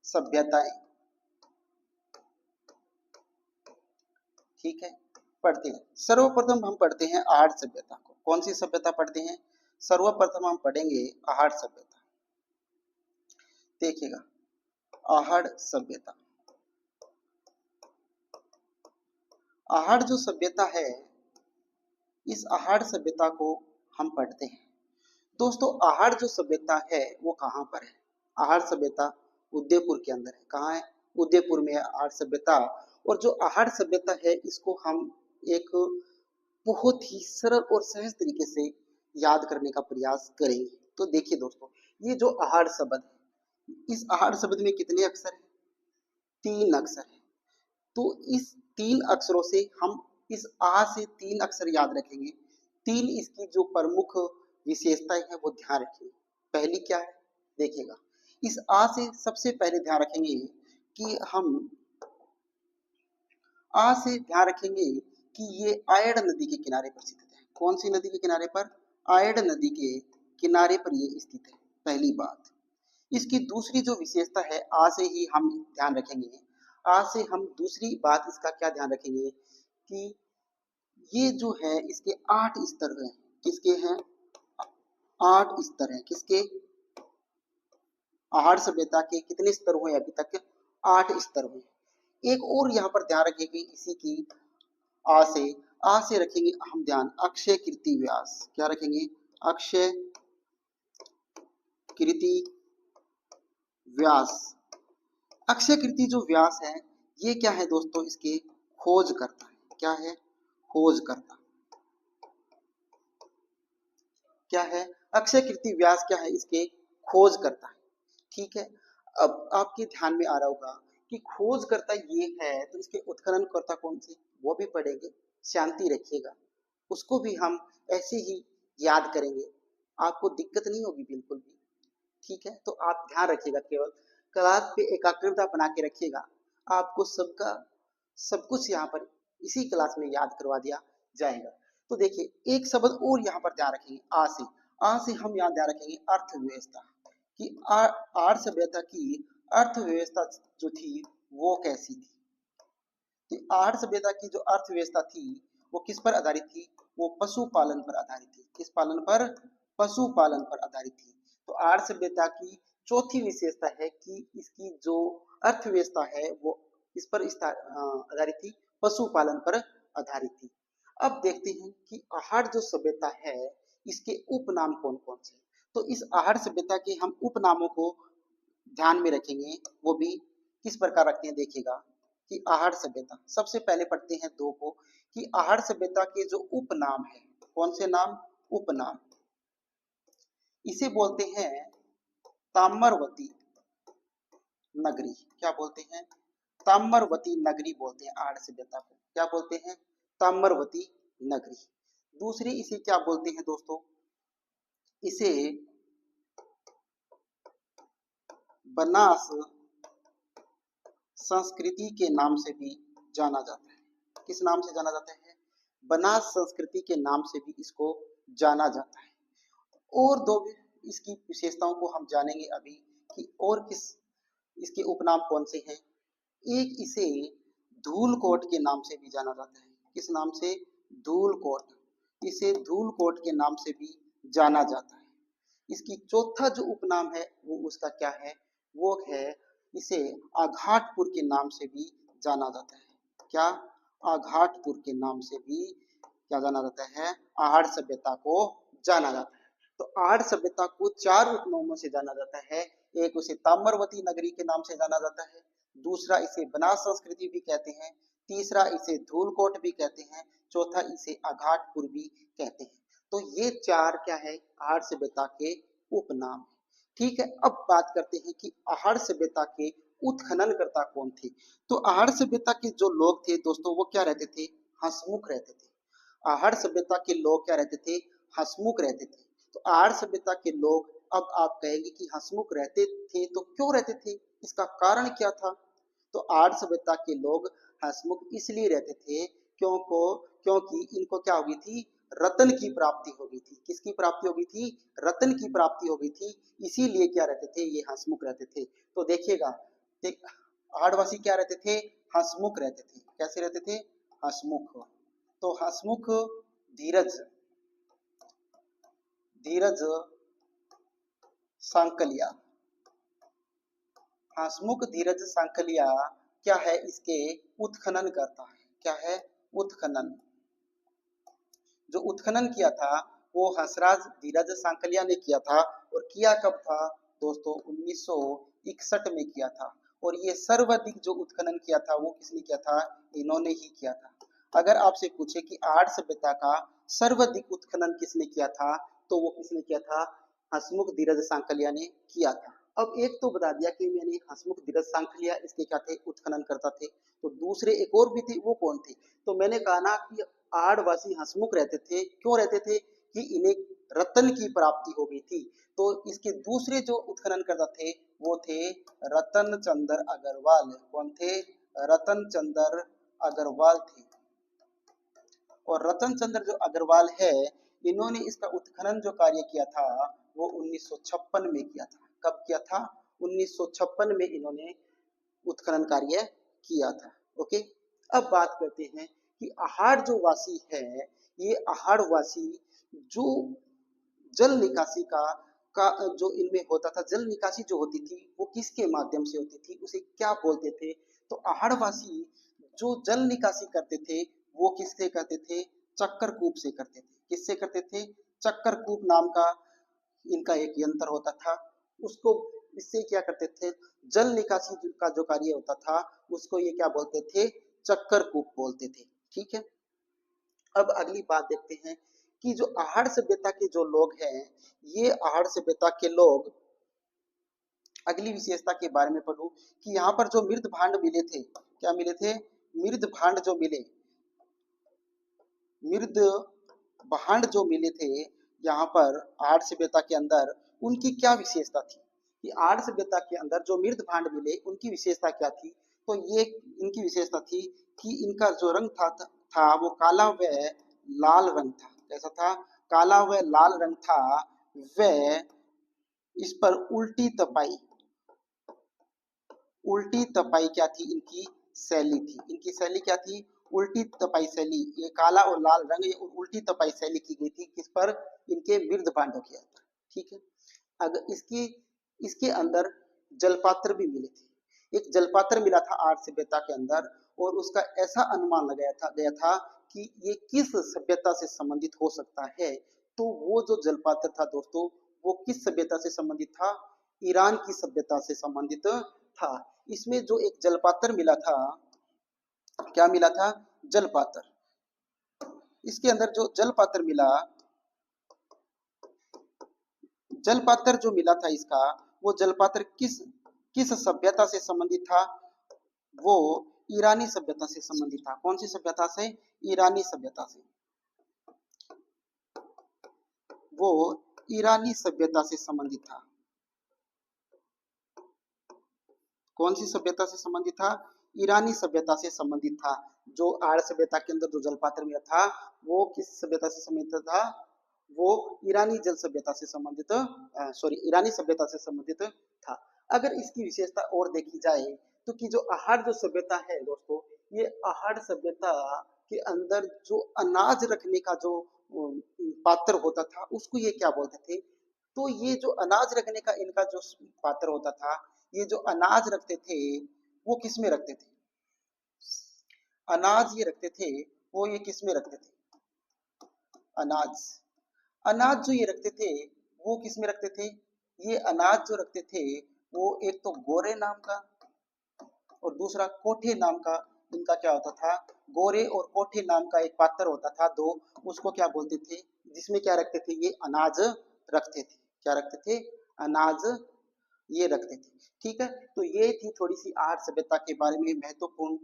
सभ्यताएं। ठीक है, पढ़ते हैं। सर्वप्रथम हम पढ़ते हैं आहड़ सभ्यता को। कौन सी सभ्यता पढ़ते हैं? सर्वप्रथम हम पढ़ेंगे आहड़ सभ्यता। देखिएगा, आहड़ सभ्यता। आहड़ जो सभ्यता है, इस आहड़ सभ्यता को हम पढ़ते हैं। दोस्तों, आहड़ जो सभ्यता है वो कहाँ पर है? आहड़ सभ्यता उदयपुर के अंदर है। कहाँ है? उदयपुर में है आहड़ सभ्यता। और जो आहड़ सभ्यता है, इसको हम एक बहुत ही सरल और सहज तरीके से याद करने का प्रयास करेंगे। तो देखिए दोस्तों, ये जो आहड़ शब्द है, इस आहड़ शब्द में कितने अक्षर हैं? 3 अक्षर है। तो इस 3 अक्षरों से हम इस आ से 3 अक्षर याद रखेंगे। 3 इसकी जो प्रमुख विशेषताएं हैं वो ध्यान रखिए। पहली क्या है? देखिएगा, इस आ से सबसे पहले ध्यान रखेंगे कि हम आ से ध्यान रखेंगे कि ये आयड़ नदी के किनारे पर स्थित है। कौन सी नदी के किनारे पर? आयड़ नदी के किनारे पर ये स्थित है। पहली बात। इसकी दूसरी जो विशेषता है, आ से ही हम ध्यान रखेंगे। आ से हम दूसरी बात इसका क्या ध्यान रखेंगे कि ये जो है इसके 8 स्तर हैं। किसके हैं? 8 स्तर हैं। किसके? आहड़ सभ्यता के कितने स्तर हुए अभी तक? 8 स्तर हुए। एक और यहाँ पर ध्यान रखेंगे इसी की आ से रखेंगे हम ध्यान अक्षय कीर्ति व्यास। क्या रखेंगे? अक्षय कीर्ति व्यास। अक्षय कीर्ति जो व्यास है, ये क्या है दोस्तों? इसके खोज करता है। क्या है? खोज करता। क्या है? अक्षय कीर्ति व्यास क्या है? इसके खोज करता है। ठीक है, अब आपके ध्यान में आ रहा होगा कि खोज करता ये है, तो इसके उत्खनन करता कौन से? वो भी पढ़ेंगे। शांति रखिएगा, उसको भी हम ऐसे ही याद करेंगे, आपको दिक्कत नहीं होगी बिल्कुल भी। ठीक है, तो आप ध्यान रखिएगा, केवल क्लास पे एकाग्रता बना के रखिएगा। आपको सबका सब कुछ यहाँ पर इसी क्लास में याद करवा दिया जाएगा। तो देखिए, एक शब्द और यहाँ पर ध्यान रखेंगे, आ से हम यहाँ ध्यान रखेंगे अर्थव्यवस्था कि आर्य सभ्यता की अर्थव्यवस्था जो थी वो कैसी थी। तो आर्य सभ्यता की जो अर्थव्यवस्था थी वो किस पर आधारित थी? वो पशुपालन पर आधारित थी। किस पालन पर? पशुपालन पर आधारित थी। तो आर्य सभ्यता की चौथी विशेषता है कि इसकी जो अर्थव्यवस्था है वो इस पर आधारित थी, पशुपालन पर आधारित थी। अब देखते हैं कि आहड़ जो सभ्यता है इसके उपनाम कौन कौन से? तो इस आहड़ सभ्यता के हम उपनामों को ध्यान में रखेंगे। वो भी किस प्रकार रखते हैं? देखिएगा कि आहड़ सभ्यता, सबसे पहले पढ़ते हैं 2 को कि आहड़ सभ्यता के जो उपनाम है, कौन से नाम? उपनाम। इसे बोलते हैं ताम्रवती नगरी। क्या बोलते हैं? ताम्रवती नगरी बोलते हैं आहड़ सभ्यता को। क्या बोलते हैं? ताम्रवती नगरी। दूसरी इसे क्या बोलते हैं दोस्तों? इसे बनास संस्कृति के नाम से भी जाना जाता है। किस नाम से जाना जाता है? बनास संस्कृति के नाम से भी इसको जाना जाता है। और 2 इसकी विशेषताओं को हम जानेंगे अभी कि और किस इसके उपनाम कौन से हैं। एक इसे धूलकोट के नाम से भी जाना जाता है। किस नाम से? धूलकोट। इसे धूलकोट के नाम से भी जाना जाता है। इसकी चौथा जो उपनाम है वो उसका क्या है? वो है इसे आघाटपुर के नाम से भी जाना जाता है। क्या? आघाटपुर के नाम से भी क्या जाना जाता है? आहड़ सभ्यता को जाना जाता है। तो आहड़ सभ्यता को 4 उपनामों से जाना जाता है। एक उसे ताम्रवती नगरी के नाम से जाना जाता है, दूसरा इसे बनास संस्कृति भी कहते हैं, तीसरा इसे धूलकोट भी कहते हैं, चौथा इसे आघाटपुर भी कहते हैं। तो ये 4 क्या है? आहड़ सभ्यता के उपनाम। ठीक है, अब बात करते हैं कि आहड़ सभ्यता के उत्खननकर्ता कौन थे। तो आहड़ सभ्यता के जो लोग थे दोस्तों, वो क्या रहते थे? हंसमुख रहते थे। आहड़ सभ्यता के लोग क्या रहते थे? हंसमुख रहते थे। तो आहड़ सभ्यता के लोग, अब आप कहेंगे कि हंसमुख रहते थे तो क्यों रहते थे? इसका कारण क्या था? तो आहड़ सभ्यता के लोग हंसमुख इसलिए रहते थे क्योंकि इनको क्या हो गई थी? रत्न की प्राप्ति हो गई थी। किसकी प्राप्ति हो गई थी? रत्न की प्राप्ति हो गई थी। इसीलिए क्या रहते थे? ये हंसमुख रहते थे। तो देखिएगा, ठीक, आहड़वासी क्या रहते थे? हंसमुख रहते थे। कैसे रहते थे? हंसमुख। तो हंसमुख धीरज, धीरज सांकलिया, हंसमुख धीरज सांकलिया क्या है? इसके उत्खनन करता है। क्या है? उत्खनन। जो उत्खनन किया था वो हंसराज धीरज सांकलिया ने किया था। और किया कब था दोस्तों? 1961 में किया था। और ये सर्वाधिक जो उत्खनन किया था वो किसने किया था? इन्होंने ही किया था। अगर आपसे पूछे कि आर्य सभ्यता का सर्वाधिक उत्खनन किसने किया था, तो वो किसने किया था? हंसमुख धीरज सांकलिया ने किया था। अब एक तो बता दिया कि मैंने हंसमुख धीरज सांकलिया इसके क्या थे? उत्खनन करता थे। तो दूसरे एक और भी थे, वो कौन थे? तो मैंने कहा ना कि आड़वासी हंसमुख रहते थे। क्यों रहते थे? कि इन्हें रत्न की प्राप्ति हो गई थी। तो इसके दूसरे जो उत्खनन करता थे वो थे रतन चंद्र अग्रवाल। कौन थे? रतन चंद्र अग्रवाल थे। और रतन चंद्र जो अग्रवाल है, इन्होंने इसका उत्खनन जो कार्य किया था वो 1956 में किया था। कब किया था? 1956 में इन्होंने उत्खनन कार्य किया था। ओके, अब बात करते हैं कि आहड़ जो वासी है, ये आहड़ वासी जो जल निकासी का जो इनमें होता था, जल निकासी जो होती थी वो किसके माध्यम से होती थी? उसे क्या बोलते थे? तो आहड़वासी जो जल निकासी करते थे वो किससे करते थे? चक्करकूप से करते थे। किससे करते थे? चक्करकूप नाम का इनका एक यंत्र होता था। उसको इससे क्या करते थे? जल निकासी का जो कार्य होता था उसको ये क्या बोलते थे? चक्करकूप बोलते थे। ठीक है, अब अगली बात देखते हैं कि जो आहड़ सभ्यता के जो लोग हैं, ये आहड़ सभ्यता के लोग, अगली विशेषता के बारे में पढ़ूं कि यहाँ पर जो मृद भांड मिले थे, क्या मिले थे? मृद भांड जो मिले, मृद भांड जो मिले थे यहाँ पर आर्य सभ्यता के अंदर, उनकी क्या विशेषता थी? कि आर्य सभ्यता के अंदर जो मृद भांड मिले उनकी विशेषता क्या थी? तो ये इनकी विशेषता थी कि इनका जो रंग था वो काला व लाल रंग था। कैसा था? काला व लाल रंग था। व इस पर उल्टी तपाई, उल्टी तपाई क्या थी? इनकी शैली थी। इनकी शैली क्या थी? उल्टी तपाई शैली। ये काला और लाल रंग, ये उल्टी तपाई शैली की गई थी। किस पर? इनके मृद भांडों के अंदर। ठीक है, अगर इसकी इसके अंदर जलपात्र भी मिले थे। एक जलपात्र मिला था आर्य सभ्यता के अंदर, और उसका ऐसा अनुमान लगाया गया था कि ये किस सभ्यता से संबंधित हो सकता है। तो वो जो जलपात्र था दोस्तों, वो किस सभ्यता से संबंधित था? ईरान की सभ्यता से संबंधित था। इसमें जो एक जलपात्र मिला था, क्या मिला था? जलपात्र। इसके अंदर जो जलपात्र मिला, जलपात्र जो मिला था इसका, वो जलपात्र किस किस सभ्यता से संबंधित था? वो ईरानी सभ्यता से संबंधित था। कौन सी सभ्यता से? ईरानी सभ्यता से। वो ईरानी सभ्यता से संबंधित था। कौन सी सभ्यता से संबंधित था? ईरानी सभ्यता से संबंधित था। जो आर्य सभ्यता के अंदर जो जलपात्र मिला था वो किस सभ्यता से संबंधित था? वो ईरानी जल सभ्यता से संबंधित, सॉरी, ईरानी सभ्यता से संबंधित था। अगर इसकी विशेषता और देखी जाए तो कि जो आहड़ जो सभ्यता है दोस्तों, ये आहड़ सभ्यता के अंदर जो अनाज रखने का जो पात्र होता था उसको ये क्या बोलते थे? तो ये जो अनाज रखने का इनका जो पात्र होता था, ये जो अनाज रखते थे वो किस में रखते थे? अनाज ये रखते थे, वो ये किस में रखते थे? अनाज, अनाज जो ये रखते थे वो किस में रखते थे? ये अनाज जो रखते थे वो एक तो गोरे नाम का और दूसरा कोठे नाम का, इनका क्या होता था? गोरे और कोठे नाम का एक पात्र होता था दो, उसको क्या बोलते थे? जिसमें क्या रखते थे? ये अनाज रखते थे। क्या रखते थे? अनाज ये रखते थे। ठीक है, तो ये थी थोड़ी सी आर्य सभ्यता के बारे में महत्वपूर्ण।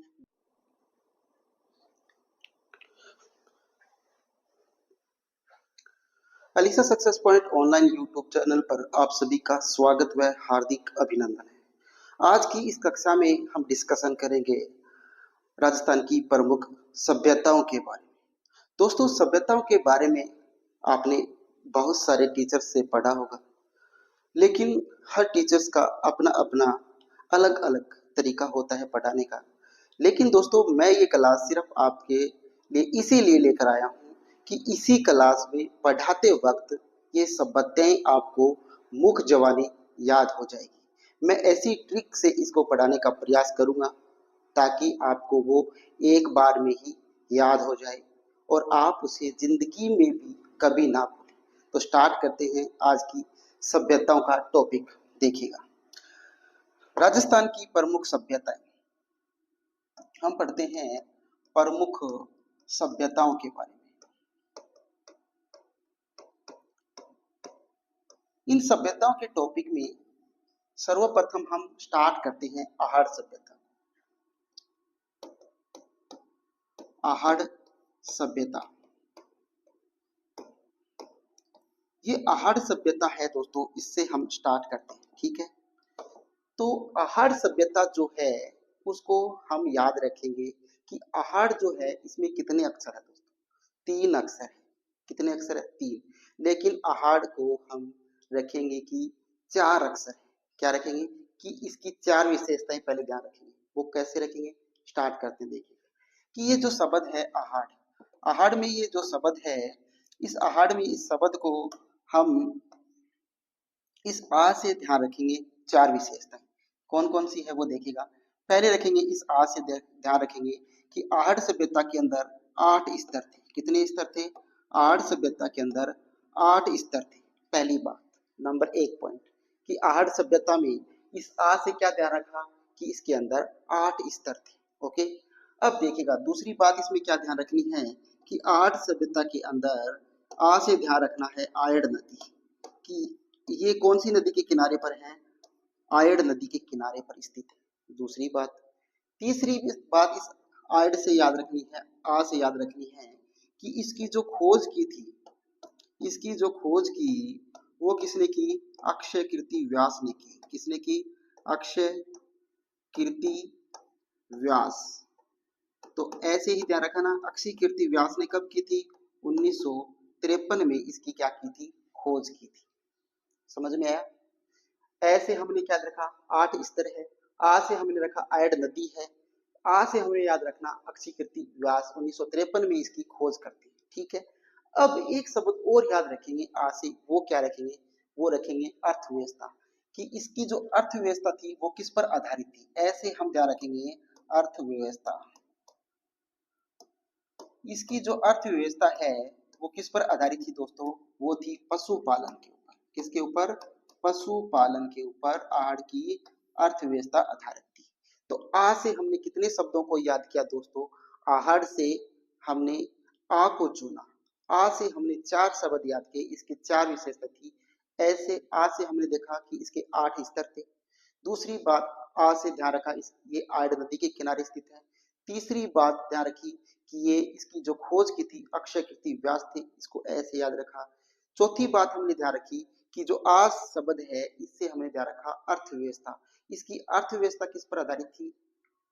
अलीसा success point online YouTube channel पर आप सभी का स्वागत व हार्दिक अभिनंदन है। आज की इस कक्षा में हम डिस्कशन करेंगे राजस्थान की प्रमुख सभ्यताओं के बारे में। दोस्तों, सभ्यताओं के बारे में आपने बहुत सारे टीचर्स से पढ़ा होगा, लेकिन हर टीचर्स का अपना अपना अलग अलग तरीका होता है पढ़ाने का। लेकिन दोस्तों मैं ये क्लास सिर्फ आपके लिए इसीलिए लेकर आया हूँ कि इसी क्लास में पढ़ाते वक्त ये सब बातें आपको मुख जबानी याद हो जाएगी। मैं ऐसी ट्रिक से इसको पढ़ाने का प्रयास करूँगा ताकि आपको वो एक बार में ही याद हो जाए और आप उसे ज़िंदगी में भी कभी ना भूलें। तो स्टार्ट करते हैं आज की सभ्यताओं का टॉपिक। देखिएगा, राजस्थान की प्रमुख सभ्यताएं। हम पढ़ते हैं प्रमुख सभ्यताओं के बारे में। इन सभ्यताओं के टॉपिक में सर्वप्रथम हम स्टार्ट करते हैं आहड़ सभ्यता। आहड़ सभ्यता, ये आहड़ सभ्यता है दोस्तों, इससे हम स्टार्ट करते हैं। ठीक है, तो आहड़ सभ्यता जो है उसको हम याद रखेंगे कि आहड़ जो है इसमें कितने अक्षर है दोस्तों? 3 अक्षर है। कितने अक्षर है? 3। लेकिन आहड़ को हम रखेंगे कि 4 अक्षर है। क्या रखेंगे? कि इसकी 4 विशेषताएं पहले ध्यान रखेंगे। वो कैसे रखेंगे? स्टार्ट करते हैं। देखिए कि ये जो शब्द है आहड़, आहड़ में ये जो शब्द है, इस आहड़ में इस शब्द को हम इस आ से ध्यान रखेंगे 4 विशेषताएं। कौन कौन सी है वो देखिएगा। पहले रखेंगे इस आ से ध्यान रखेंगे कि आहड़ सभ्यता के अंदर 8 स्तर थे। कितने स्तर थे? आहड़ सभ्यता के अंदर 8 स्तर थे। पहली बात, नंबर 1 पॉइंट कि आहड़ सभ्यता में इस आ से क्या ध्यान रखा कि इसके अंदर 8 स्तर थे। ओके, अब देखिएगा दूसरी बात इसमें क्या ध्यान रखनी है कि आहड़ सभ्यता के अंदर आ से ध्यान रखना है आयड़ नदी कि ये कौन सी नदी के किनारे पर है? आयड़ नदी के किनारे पर स्थित है। दूसरी बात, तीसरी बात इस आयड़ से याद रखनी है, आ से याद रखनी है कि इसकी जो खोज की थी, इसकी जो खोज की वो किसने की? अक्षय कीर्ति व्यास ने की। किसने की? अक्षय कीर्ति व्यास। तो ऐसे ही ध्यान रखना, अक्षय कीर्ति व्यास ने कब की थी? 1953 में इसकी क्या की थी? खोज की थी। समझ में आया? ऐसे हमने क्या रखा? 8 स्तर है। आ से हमने रखा आयड़ नदी है। आ से हमें याद रखना अक्षय कीर्ति व्यास 1953 में इसकी खोज करती है। ठीक है, अब एक शब्द और याद रखेंगे आ से, वो क्या रखेंगे? वो रखेंगे अर्थव्यवस्था कि इसकी जो अर्थव्यवस्था थी वो किस पर आधारित थी। ऐसे हम ध्यान रखेंगे अर्थव्यवस्था, इसकी जो अर्थव्यवस्था है वो किस पर आधारित थी दोस्तों? वो थी पशुपालन के ऊपर। किसके ऊपर? पशुपालन के ऊपर आहड़ की अर्थव्यवस्था आधारित थी। तो आ से हमने कितने शब्दों को याद किया दोस्तों? आहड़ से हमने आ को चुना। आ से हमने 4 शब्द याद किए, इसकी 4 विशेषता थी। ऐसे आ से हमने देखा कि इसके 8 स्तर थे। दूसरी बात, आ से ध्यान रखा ये आयड़ नदी के किनारे स्थित है। तीसरी बात ध्यान रखी कि ये इसकी जो खोज की थी अक्षय कीर्ति व्यास थे, इसको ऐसे याद रखा। चौथी बात हमने ध्यान रखी कि जो आ शब्द है इससे हमने ध्यान रखा अर्थव्यवस्था। इसकी अर्थव्यवस्था किस पर आधारित थी?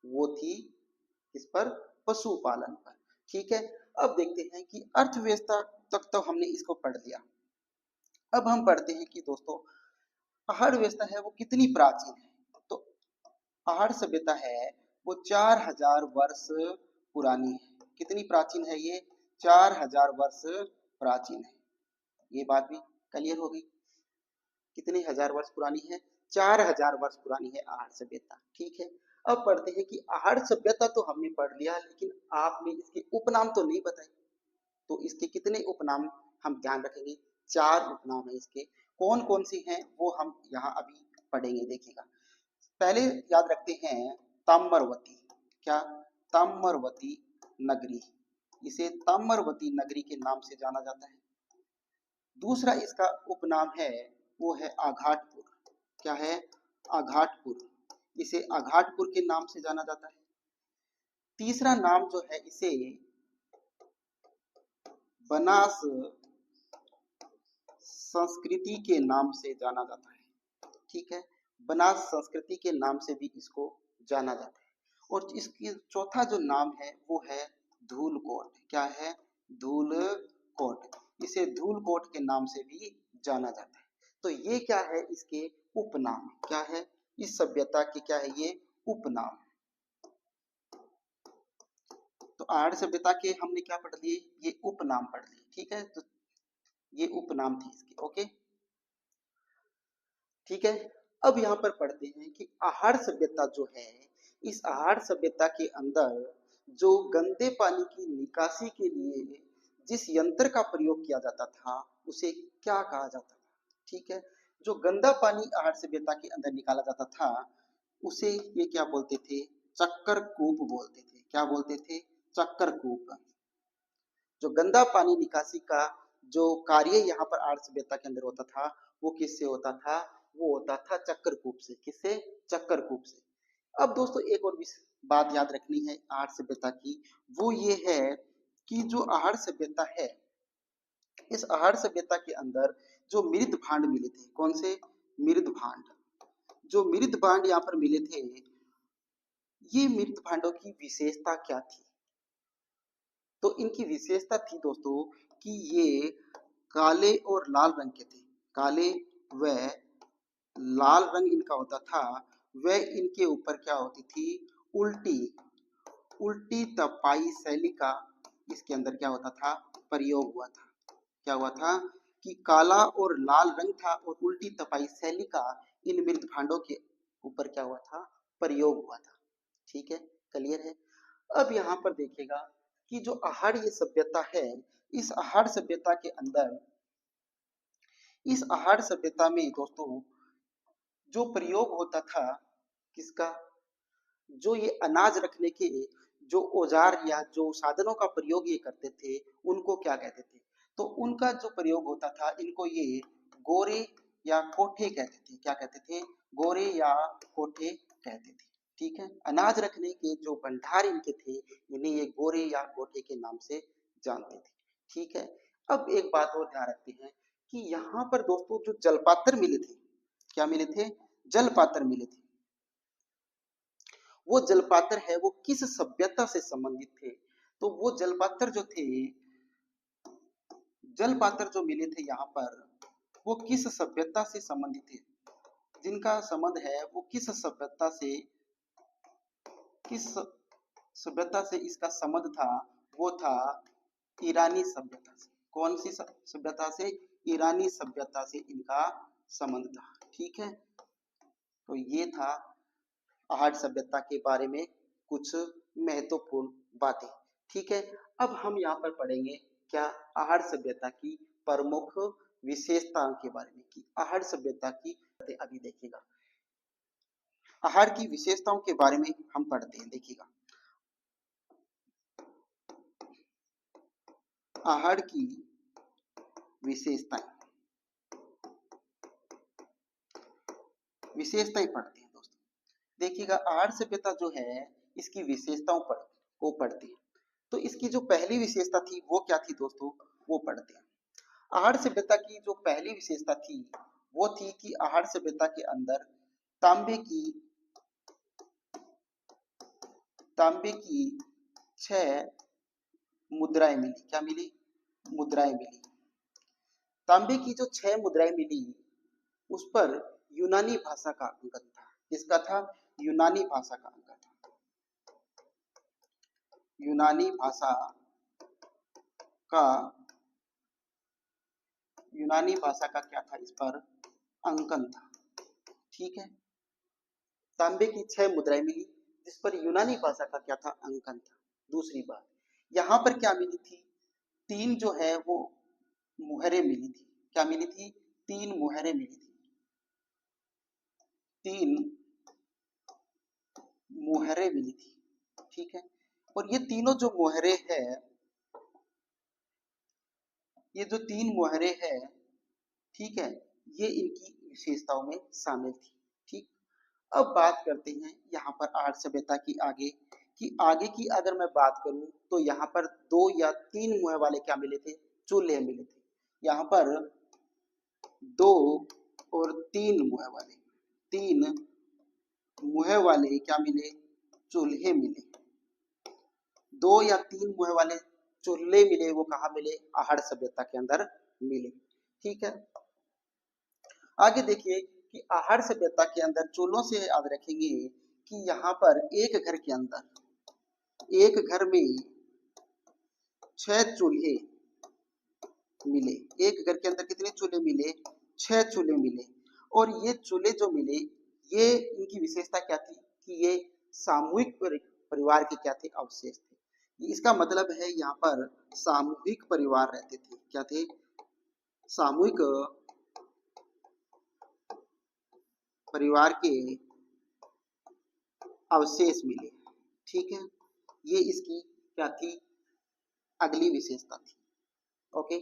वो थी किस पर? पशुपालन पर। ठीक है, अब देखते हैं कि अर्थव्यवस्था तक तो हमने इसको पढ़ लिया। अब हम पढ़ते हैं कि दोस्तों आहड़ व्यवस्था है वो कितनी प्राचीन है। तो आहड़ सभ्यता है वो 4000 वर्ष पुरानी है। कितनी प्राचीन है ये? 4000 वर्ष प्राचीन है। ये बात भी क्लियर हो गई। कितने हजार वर्ष पुरानी है? 4000 वर्ष पुरानी है आहड़ सभ्यता। ठीक है, अब पढ़ते हैं कि आहड़ सभ्यता तो हमने पढ़ लिया, लेकिन आपने इसके उपनाम तो नहीं बताए। तो इसके कितने उपनाम हम ध्यान रखेंगे? 4 उपनाम है इसके। कौन कौन सी हैं वो हम यहाँ अभी पढ़ेंगे। देखिएगा, पहले याद रखते हैं ताम्रवती। क्या? ताम्रवती नगरी, इसे ताम्रवती नगरी के नाम से जाना जाता है। दूसरा इसका उपनाम है वो है आघाटपुर। क्या है? आघाटपुर, इसे आघाटपुर के नाम से जाना जाता है। तीसरा नाम जो है इसे बनास संस्कृति के नाम से जाना जाता है। ठीक है, बनास संस्कृति के नाम से भी इसको जाना जाता है। और इसकी चौथा जो नाम है वो है धूलकोट। क्या है? धूलकोट, इसे धूलकोट के नाम से भी जाना जाता है। तो ये क्या है? इसके उपनाम। क्या है? इस सभ्यता के क्या है? ये उपनाम। तो आहड़ सभ्यता के हमने क्या पढ़ लिए, ये उपनाम पढ़ लिए। ठीक है, तो ये उपनाम थे इसके। ओके, ठीक है। अब यहाँ पर पढ़ते हैं कि आहड़ सभ्यता जो है, इस आहड़ सभ्यता के अंदर जो गंदे पानी की निकासी के लिए जिस यंत्र का प्रयोग किया जाता था उसे क्या कहा जाता था। ठीक है, जो गंदा पानी आहड़ सभ्यता के अंदर निकाला जाता था उसे ये क्या बोलते थे, चक्कर कूप बोलते थे। क्या बोलते थे, चक्कर कूप। जो गंदा पानी निकासी का जो कार्य यहाँ पर आहड़ सभ्यता के अंदर होता था वो किससे होता था, वो होता था चक्करकूप से। किससे, चक्करकूप से। अब दोस्तों एक और बात याद रखनी है आहड़ सभ्यता की, वो ये है कि जो आहड़ सभ्यता है, इस आहड़ सभ्यता के अंदर जो मृद भांड मिले थे, कौन से, मृद भांड। जो मृद भांड यहाँ पर मिले थे, ये मृद भांडों की विशेषता क्या थी। तो इनकी विशेषता थी दोस्तों कि ये काले और लाल रंग के थे। काले व लाल रंग इनका होता था। वह इनके ऊपर क्या होती थी, उल्टी उल्टी तपाई शैली का इसके अंदर क्या होता था, प्रयोग हुआ था। क्या हुआ था कि काला और लाल रंग था और उल्टी तपाई शैली का इन मृद भांडों के ऊपर क्या हुआ था, प्रयोग हुआ था। ठीक है, क्लियर है। अब यहाँ पर देखिएगा कि जो आहड़ ये सभ्यता है, इस आहड़ सभ्यता के अंदर, इस आहड़ सभ्यता में दोस्तों जो प्रयोग होता था किसका, जो ये अनाज रखने के जो औजार या जो साधनों का प्रयोग ये करते थे उनको क्या कहते थे। तो उनका जो प्रयोग होता था इनको ये गोरे या कोठे कहते थे। क्या कहते थे, गोरे या कोठे कहते थे। ठीक है, अनाज रखने के जो भंडार इनके थे इन्हें ये गोरे या कोठे के नाम से जानते थे। ठीक है, अब एक बात और ध्यान रखते हैं कि यहाँ पर दोस्तों जो जलपात्र मिले थे, क्या मिले थे, जलपात्र मिले थे। वो जलपात्र है वो किस सभ्यता से संबंधित थे। तो वो जलपात्र जो थे, जलपात्र जो मिले थे यहाँ पर वो किस सभ्यता से संबंधित थे, जिनका संबंध है वो किस सभ्यता से, किस सभ्यता से इसका संबंध था, वो था ईरानी सभ्यता से। कौन सी सभ्यता से, ईरानी सभ्यता से इनका संबंध था। ठीक है, तो ये था आहड़ सभ्यता के बारे में कुछ महत्वपूर्ण बातें। ठीक है, अब हम यहाँ पर पढ़ेंगे क्या, आहड़ सभ्यता की प्रमुख विशेषताओं के बारे में। कि आहड़ सभ्यता की, अभी देखिएगा आहड़ की विशेषताओं के बारे में हम पढ़ते हैं। देखिएगा आहड़ की विशेषताएं, विशेषताएं पढ़ते हैं दोस्तों। देखिएगा आहड़ सभ्यता जो है इसकी विशेषताओं पर को पढ़ते हैं। तो इसकी जो पहली विशेषता थी वो क्या थी दोस्तों, वो पढ़ते हैं। आहड़ सभ्यता की जो पहली विशेषता थी वो थी कि आहड़ सभ्यता के अंदर तांबे की, तांबे की 6 मुद्राएं मिली। क्या मिली, मुद्राएं मिली। तांबे की जो 6 मुद्राएं मिली उस पर यूनानी भाषा का अंकन था। किसका था, यूनानी भाषा का अंकन था। यूनानी भाषा का, यूनानी भाषा का क्या था, इस पर अंकन था। ठीक है, तांबे की 6 मुद्राएं मिली जिस पर यूनानी भाषा का क्या था, अंकन था। दूसरी बात यहाँ पर क्या मिली थी, 3 जो है वो मुहरें मिली थी। क्या मिली थी, 3 मुहरें मिली थी। 3 मुहरें मिली थी। ठीक है, और ये तीनों जो मुहरें हैं, ये जो 3 मुहरें हैं, ठीक है, ये इनकी विशेषताओं में शामिल थी। ठीक, अब बात करते हैं यहाँ पर आहड़ सभ्यता की आगे, कि आगे की अगर मैं बात करूं तो यहाँ पर 2 या 3 मुहर वाले क्या मिले थे, चूल्हे मिले थे। यहाँ पर 2 और 3 मुहर वाले, 3 मुहर वाले क्या मिले, चूल्हे मिले। 2 या 3 मुहर वाले चूल्हे मिले, वो कहाँ मिले, आहड़ सभ्यता के अंदर मिले। ठीक है, आगे देखिए कि आहड़ सभ्यता के अंदर चूल्हों से याद रखेंगे कि यहाँ पर एक घर के अंदर, एक घर में 6 चूल्हे मिले। एक घर के अंदर कितने चूल्हे मिले? 6 चूल्हे मिले। और ये चूल्हे जो मिले, ये इनकी विशेषता क्या थी कि ये सामूहिक परिवार के क्या थे? अवशेष थे। इसका मतलब है यहाँ पर सामूहिक परिवार रहते थे। क्या थे? सामूहिक परिवार के अवशेष मिले। ठीक है, ये इसकी क्या थी? अगली विशेषता थी। ओके,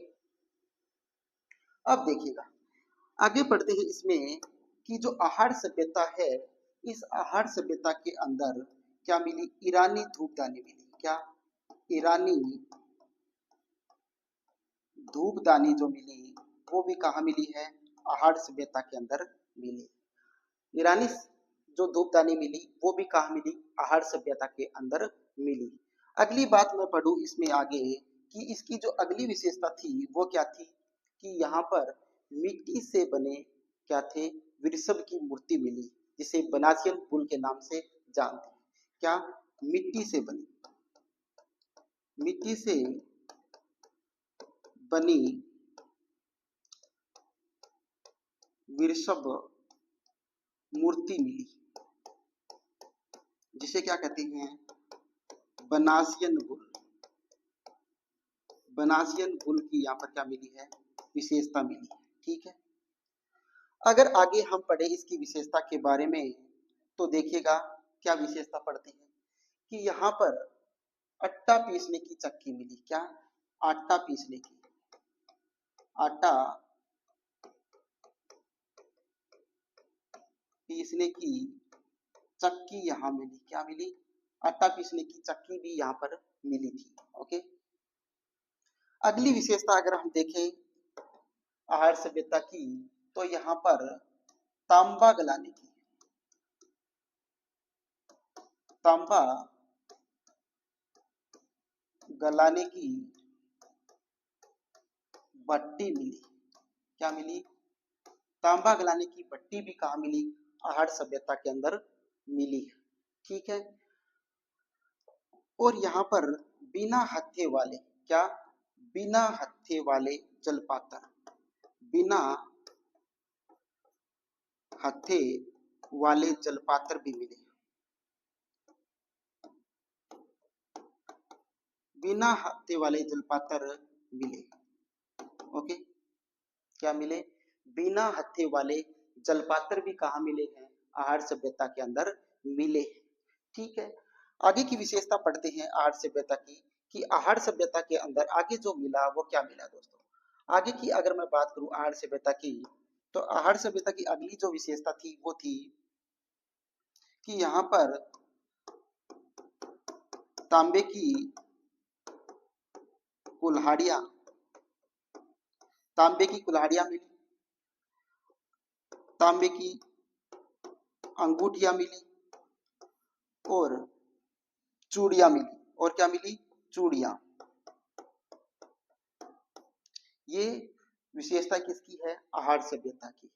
अब देखिएगा, आगे बढ़ते हैं इसमें कि जो आहार सभ्यता है, इस आहार सभ्यता के अंदर क्या मिली? ईरानी धूपदानी मिली। क्या? ईरानी धूपदानी जो मिली, वो भी कहाँ मिली है? आहार सभ्यता के अंदर मिली। ईरानी जो धूपदानी मिली, वो भी कहाँ मिली? आहार सभ्यता के अंदर मिली। अगली बात मैं पढ़ूं इसमें आगे कि इसकी जो अगली विशेषता थी वो क्या थी कि यहाँ पर मिट्टी से बने क्या थे? वृषभ की मूर्ति मिली, जिसे बनासियन पुल के नाम से जानते हैं। क्या? मिट्टी से बनी, मिट्टी से बनी वृषभ मूर्ति मिली, जिसे क्या कहते हैं? बनासियन बुल। बनासियन बुल की यहाँ पर क्या मिली है? विशेषता मिली है। ठीक है, अगर आगे हम पढ़े इसकी विशेषता के बारे में तो देखिएगा क्या विशेषता पढ़ते हैं कि यहाँ पर आटा पीसने की चक्की मिली। क्या? आटा पीसने की, आटा पीसने की चक्की यहाँ मिली। क्या मिली? आटा पीसने की चक्की भी यहाँ पर मिली थी। ओके, अगली विशेषता अगर हम देखें आहार सभ्यता की, तो यहाँ पर तांबा गलाने की, तांबा गलाने की भट्टी मिली। क्या मिली? तांबा गलाने की भट्टी भी कहाँ मिली? आहार सभ्यता के अंदर मिली है। ठीक है, और यहाँ पर बिना हत्थे वाले, क्या? बिना हत्थे वाले जलपात्र, बिना हत्थे वाले जलपात्र भी मिले। बिना हत्थे वाले जलपात्र मिले। ओके, क्या मिले? बिना हत्थे वाले जलपात्र भी कहाँ मिले हैं? आहार सभ्यता के अंदर मिले। ठीक है, आगे की विशेषता पढ़ते हैं आहार सभ्यता की कि आहार सभ्यता के अंदर आगे जो मिला वो क्या मिला दोस्तों। आगे की अगर मैं बात करूं आहार सभ्यता की, तो आहार सभ्यता की अगली जो विशेषता थी वो थी कि यहाँ पर तांबे की कुल्हाड़ियां, तांबे की कुल्हाड़ियां मिली, तांबे की अंगूठियां मिली और चूड़ियां मिली। और क्या मिली? चूड़ियां। ये विशेषता किसकी है? आहार सभ्यता की।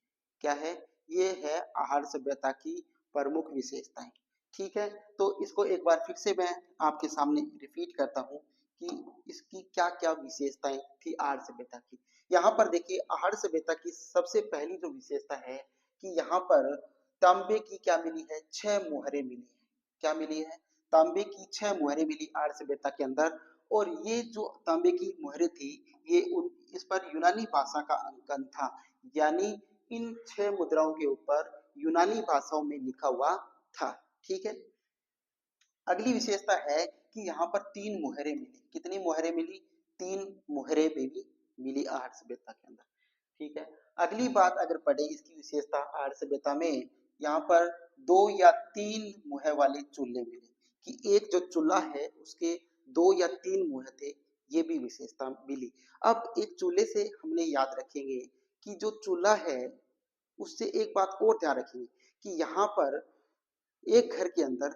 क्या है? ये है आहार सभ्यता की प्रमुख विशेषताएं। ठीक है, तो इसको एक बार फिर से मैं आपके सामने रिपीट करता हूँ कि इसकी क्या क्या विशेषताएं थी आहार सभ्यता की। यहाँ पर देखिए आहार सभ्यता की सबसे पहली जो विशेषता है कि यहाँ पर तांबे की क्या मिली है? 6 मुहरें मिली है। क्या मिली है? तांबे की 6 मुहरें मिली आहार सभ्यता के अंदर। और ये जो तांबे की मुहरें थी, ये इस पर यूनानी भाषा का अंकन था, यानी इन 6 मुद्राओं के ऊपर यूनानी भाषाओं में लिखा हुआ था। ठीक है, अगली विशेषता है कि यहाँ पर 3 मुहरें मिली। कितनी मुहरें मिली? 3 मुहरें भी मिली आहार सभ्यता के अंदर। ठीक है, अगली बात अगर पढ़े इसकी विशेषता आहार सभ्यता में, यहाँ पर 2 या 3 मुहर वाले चूल्हे मिले कि एक जो चूल्हा है उसके 2 या 3 मुहर थे, ये भी विशेषता मिली। अब एक चूल्हे से हमने याद रखेंगे कि जो चूल्हा है उससे एक बात और ध्यान रखेंगे कि यहाँ पर एक घर के अंदर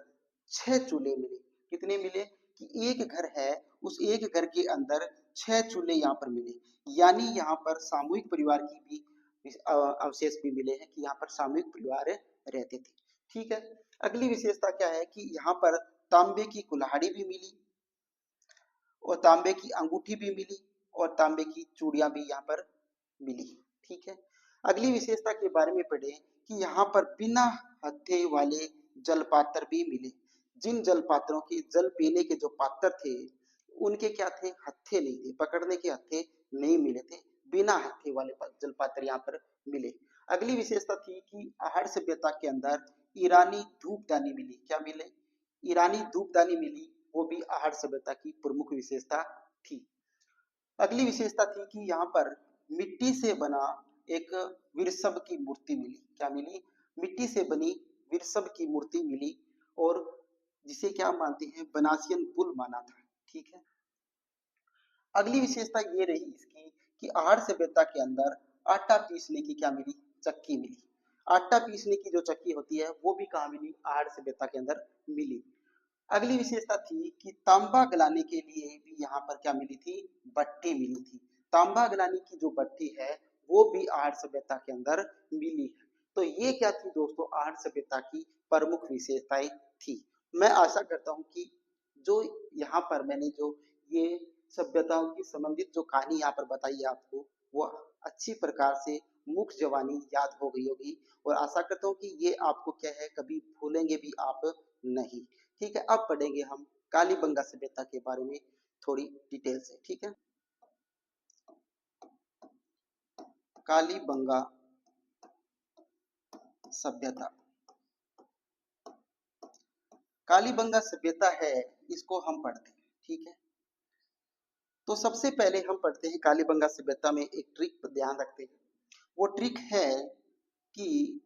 6 चूल्हे मिले। कितने मिले? कि एक घर है, उस एक घर के अंदर 6 चूल्हे यहाँ पर मिले, यानी यहाँ पर सामूहिक परिवार की भी अवशेष भी मिले हैं कि यहाँ पर सामूहिक परिवार रहते थे। ठीक है। अगली विशेषता क्या है कि यहाँ पर तांबे की कुल्हाड़ी भी मिली और तांबे की अंगूठी भी मिली और तांबे की चूड़ियां भी यहाँ पर मिली। ठीक है। अगली विशेषता के बारे में पढ़े कि यहाँ पर बिना हत्थे वाले जलपात्र भी मिले। जिन जलपात्रों के जल पीने के जो पात्र थे उनके क्या थे, हत्थे नहीं थे, पकड़ने के हत्थे नहीं मिले थे, बिना हत्थे वाले जलपात्र यहाँ पर मिले। अगली विशेषता थी कि आहड़ सभ्यता के अंदर ईरानी धूपदानी मिली। क्या मिले, ईरानी धूपदानी मिली, वो भी आहड़ सभ्यता की प्रमुख विशेषता थी। अगली विशेषता थी कि यहाँ पर मिट्टी से बना एक विरसव की मूर्ति मिली। क्या मिली, मिट्टी से बनी विरसव की मूर्ति मिली और जिसे क्या मानते हैं, बनासियन पुल माना था। ठीक है। अगली विशेषता ये रही इसकी कि आहड़ सभ्यता के अंदर आटा पीसने की क्या मिली, चक्की मिली। आटा पीसने की जो चक्की होती है वो भी कहाँ मिली, आहड़ सभ्यता के अंदर मिली। अगली विशेषता थी कि तांबा गलाने के लिए भी यहाँ पर क्या मिली थी, भट्टी मिली थी। तांबा गलाने की जो भट्टी है वो भी आहड़ सभ्यता के अंदर मिली है। तो ये क्या थी दोस्तों, आहड़ सभ्यता की प्रमुख विशेषताएं थी। मैं आशा करता हूँ कि जो यहाँ पर मैंने जो ये सभ्यताओं की संबंधित जो कहानी यहाँ पर बताई है आपको, वो अच्छी प्रकार से मुख जवानी याद हो गई होगी और आशा करता हूँ कि ये आपको क्या है, कभी भूलेंगे भी आप नहीं। ठीक है। अब पढ़ेंगे हम कालीबंगा सभ्यता के बारे में थोड़ी डिटेल से। ठीक है। कालीबंगा सभ्यता, कालीबंगा सभ्यता है, इसको हम पढ़ते हैं। ठीक है। तो सबसे पहले हम पढ़ते हैं कालीबंगा सभ्यता में एक ट्रिक पर ध्यान रखते हैं। वो ट्रिक है कि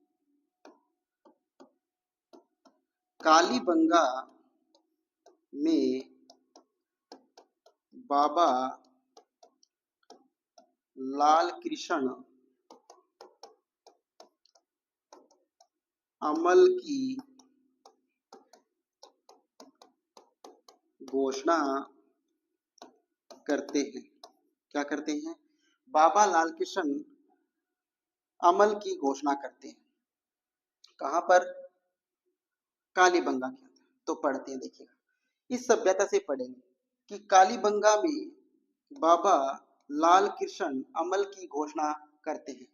कालीबंगा में बाबा लाल कृष्ण अमल की घोषणा करते हैं। क्या करते हैं, बाबा लाल कृष्ण अमल की घोषणा करते हैं। कहां पर, कालीबंगा के अंदर। तो पढ़ते हैं, देखिएगा इस सभ्यता से पढ़ेंगे कि कालीबंगा में बाबा लाल कृष्ण अमल की घोषणा करते हैं।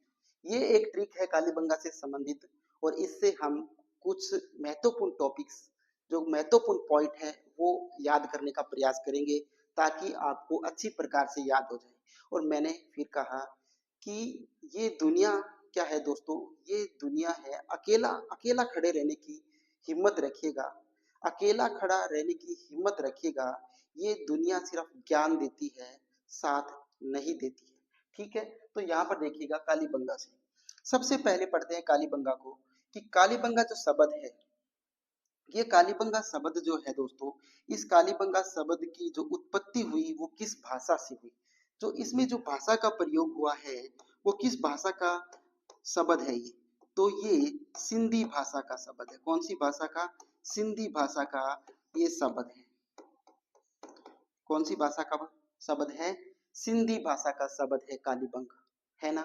ये एक ट्रिक है कालीबंगा से संबंधित और इससे हम कुछ महत्वपूर्ण टॉपिक्स, जो महत्वपूर्ण पॉइंट है वो याद करने का प्रयास करेंगे ताकि आपको अच्छी प्रकार से याद हो जाए। और मैंने फिर कहा कि ये दुनिया क्या है दोस्तों, ये दुनिया है, अकेला अकेला खड़े रहने की हिम्मत रखिएगा, अकेला खड़ा रहने की हिम्मत रखिएगा। ये दुनिया सिर्फ ज्ञान देती है, साथ नहीं देती है। ठीक है। तो यहाँ पर देखिएगा कालीबंगा से सबसे पहले पढ़ते हैं कालीबंगा को कि कालीबंगा जो शब्द है, ये कालीबंगा शब्द जो है दोस्तों, इस कालीबंगा शब्द की जो उत्पत्ति हुई वो किस भाषा से हुई, जो इसमें जो भाषा का प्रयोग हुआ है वो किस भाषा का शब्द है ये, तो ये सिंधी भाषा का शब्द है। कौन सी भाषा का, सिंधी भाषा का ये शब्द है। कौन सी भाषा का शब्द है, सिंधी भाषा का शब्द है कालीबंगा, है ना।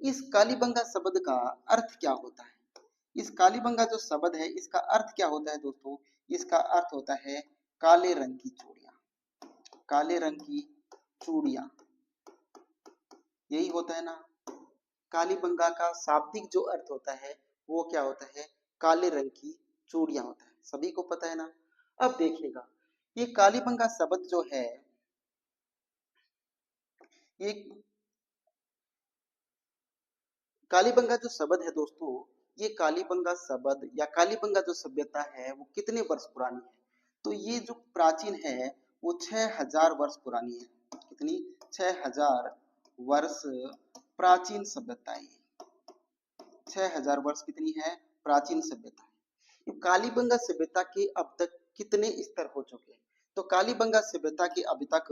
इस कालीबंगा शब्द का अर्थ क्या होता है, इस कालीबंगा जो शब्द है इसका अर्थ क्या होता है दोस्तों, इसका अर्थ होता है काले रंग की चूड़ियां, काले रंग की चूड़ियां, यही होता है ना। कालीबंगा का शाब्दिक जो अर्थ होता है वो क्या होता है, काले रंग की चूड़ियां होता है, सभी को पता है ना। अब देखिएगा ये कालीबंगा शब्द जो है, ये कालीबंगा जो शब्द है दोस्तों, ये कालीबंगा शब्द या कालीबंगा जो सभ्यता है वो कितने वर्ष पुरानी है, तो ये जो प्राचीन है वो 6000 वर्ष पुरानी है। कितनी, 6000 वर्ष प्राचीन सभ्यता है। 6000 वर्ष कितनी है, प्राचीन सभ्यता है। कालीबंगा सभ्यता के अब तक कितने स्तर हो चुके हैं, तो कालीबंगा सभ्यता के अभी तक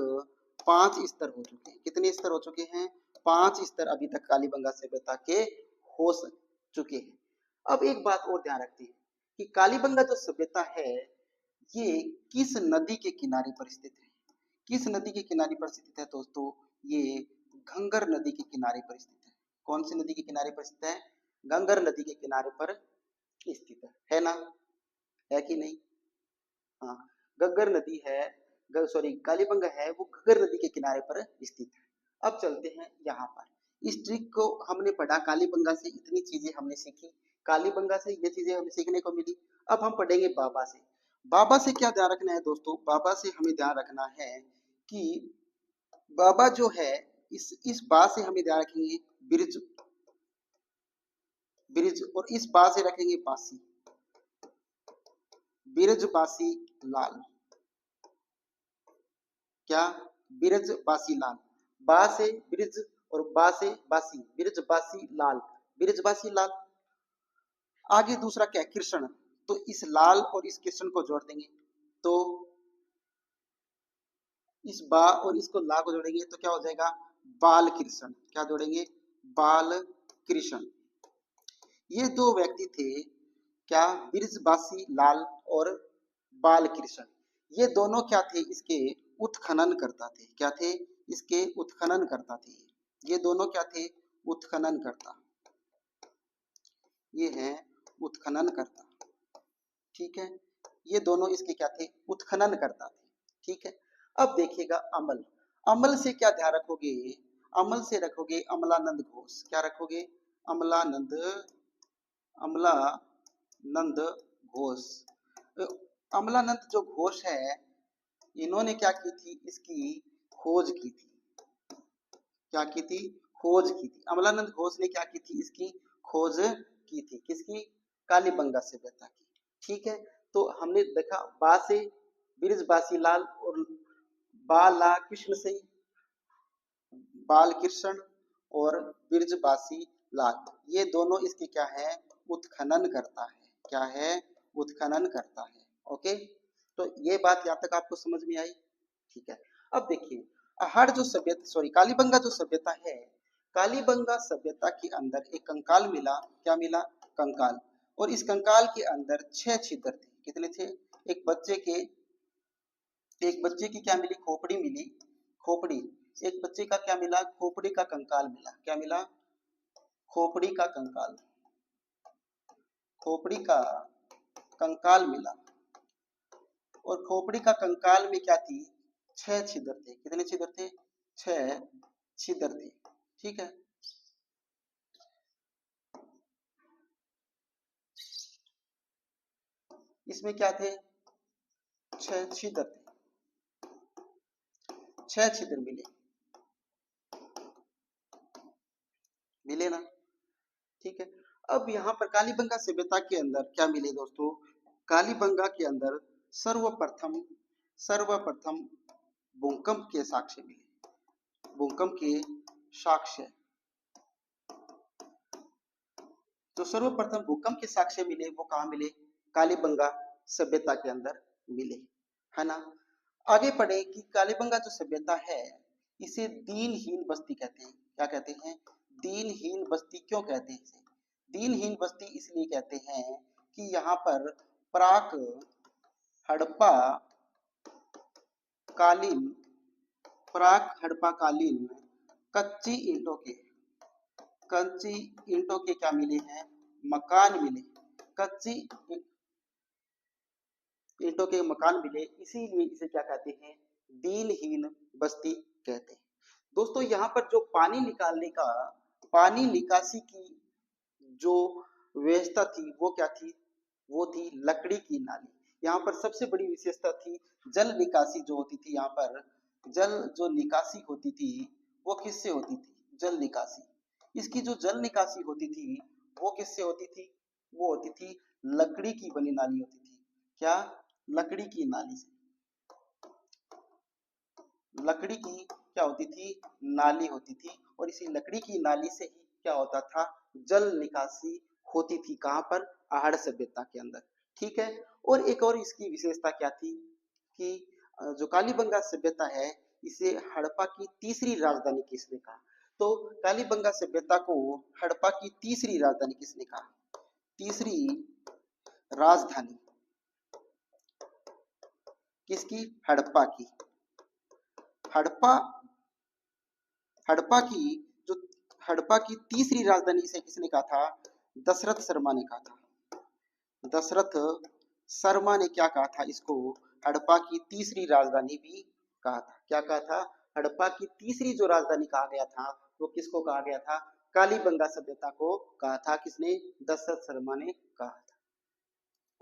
5 स्तर हो चुके हैं। कितने स्तर हो चुके हैं, 5 स्तर अभी तक कालीबंगा सभ्यता के हो चुके हैं। अब एक बात और ध्यान रखते हैं कि कालीबंगा जो सभ्यता है ये किस नदी के किनारे पर स्थित है, किस नदी के किनारे पर स्थित है दोस्तों, ये घंगर नदी के किनारे पर स्थित है। कौन सी नदी के किनारे पर स्थित है, गंगर नदी के किनारे पर स्थित है ना, है कि नहीं? हाँ, घग्गर नदी है, सॉरी कालीबंगा है वो घग्गर नदी के किनारे पर स्थित है। अब चलते हैं यहाँ पर, इस ट्रिक को हमने पढ़ा, कालीबंगा से इतनी चीजें हमने सीखी, कालीबंगा से ये चीजें हमें सीखने को मिली। अब हम पढ़ेंगे बाबा से। बाबा से क्या ध्यान रखना है दोस्तों? बाबा से हमें ध्यान रखना है कि बाबा जो है, इस बा से हमें ध्यान रखेंगे ब्रिज, ब्रिज, और इस बा से रखेंगे बासी, बिरज बासी लाल। क्या? बिरज बासी लाल। बा से ब्रिज और बा से बासी, बिरज बासी लाल, बिरज बासी लाल। आगे दूसरा क्या है? कृष्ण। तो इस लाल और इस कृष्ण को जोड़ देंगे, तो इस बा और इसको ला को जोड़ेंगे तो क्या हो जाएगा? बाल कृष्ण। क्या जोड़ेंगे? बाल कृष्ण। ये दो व्यक्ति थे, क्या? बिरजबासी लाल और बाल कृष्ण। ये दोनों क्या थे? इसके उत्खनन करता थे। क्या थे? इसके उत्खनन करता थे। ये दोनों क्या थे? उत्खनन करता। ये है उत्खनन करता। ठीक है, ये दोनों इसके क्या थे? उत्खनन करता थे। ठीक है, अब देखिएगा अमल। अमल से क्या ध्यान रखोगे? अमल से रखोगे अमलानंद घोष। क्या रखोगे? अमलानंद, अमलानंद घोष। अमलानंद जो घोष है, इन्होंने क्या की थी? इसकी खोज की थी। क्या की थी? खोज की थी। अमलानंद घोष ने क्या की थी? इसकी खोज की थी। किसकी? कालीबंगा सभ्यता की। ठीक है, तो हमने देखा बा से बृजबासी लाल और बाला कृष्ण से बाल कृष्ण और बृजबासी लाल, ये दोनों इसके क्या है? उत्खनन करता है। क्या है? उत्खनन करता है। ओके, तो ये बात यहाँ तक आपको समझ में आई? ठीक है, अब देखिए अहाड़ जो सभ्यता, सॉरी कालीबंगा जो सभ्यता है, कालीबंगा सभ्यता के अंदर एक कंकाल मिला। क्या मिला? कंकाल। और इस कंकाल के अंदर 6 छिद्र थे। कितने थे? एक बच्चे के, एक बच्चे की क्या मिली? खोपड़ी मिली। खोपड़ी। एक बच्चे का क्या मिला? खोपड़ी का कंकाल मिला। क्या मिला? खोपड़ी का कंकाल। खोपड़ी का कंकाल मिला। और खोपड़ी का कंकाल में क्या थी? 6 छिद्र थे। कितने छिद्र थे? 6 छिद्र थे। ठीक है, इसमें क्या थे? 6 छिद्र थे। 6 छिद्र मिले, मिले ना? ठीक है, अब यहाँ पर कालीबंगा सभ्यता के अंदर क्या मिले दोस्तों? कालीबंगा के अंदर सर्वप्रथम, सर्वप्रथम भूकंप के साक्ष्य मिले। भूकंप के साक्ष्य, जो सर्वप्रथम भूकंप के साक्ष्य मिले वो कहाँ मिले? कालीबंगा सभ्यता के अंदर मिले, है ना? आगे पढ़े कि कालीबंगा जो सभ्यता है, इसे दीनहीन बस्ती कहते हैं। क्या कहते हैं? दीनहीन बस्ती। क्यों कहते हैं इसे दीनहीन बस्ती? इसलिए कहते हैं कि यहाँ पर प्राक हड़प्पा कालीन, प्राक हड़प्पा कालीन कच्ची ईंटों के, कच्ची ईंटों के क्या मिले हैं? मकान मिले। कच्ची ईंटों के मकान मिले, इसीलिए इसे क्या कहते हैं? दीनहीन बस्ती कहते हैं। दोस्तों यहाँ पर जो पानी निकालने का, पानी निकासी की जो व्यवस्था थी वो क्या थी? वो थी लकड़ी की नाली। यहाँ पर सबसे बड़ी विशेषता थी जल निकासी जो होती थी। यहाँ पर जल जो निकासी होती थी वो किससे होती थी? जल निकासी। इसकी जो जल निकासी होती थी वो किससे होती थी? वो होती थी लकड़ी की बनी नाली होती थी। क्या? लकड़ी की नाली से। लकड़ी की क्या होती थी? नाली होती थी। और इसी लकड़ी की नाली से ही क्या होता था? जल निकासी होती थी। कहाँ पर? आहड़ सभ्यता के अंदर। ठीक है, और एक और इसकी विशेषता क्या थी कि जो कालीबंगा सभ्यता है, इसे हड़प्पा की तीसरी राजधानी किसने कहा? तो कालीबंगा सभ्यता को हड़प्पा की तीसरी राजधानी किसने कहा? तीसरी राजधानी किसकी? हड़प्पा की। हड़प्पा, हड़प्पा की जो, हड़प्पा की तीसरी राजधानी इसे किसने कहा था? दशरथ शर्मा ने कहा था। दशरथ शर्मा ने क्या कहा था, इसको हड़प्पा की तीसरी राजधानी भी कहा था। क्या कहा था? हड़प्पा की तीसरी जो राजधानी कहा गया था वो किसको कहा गया था? कालीबंगा सभ्यता को कहा था। किसने? दशरथ शर्मा ने कहा था।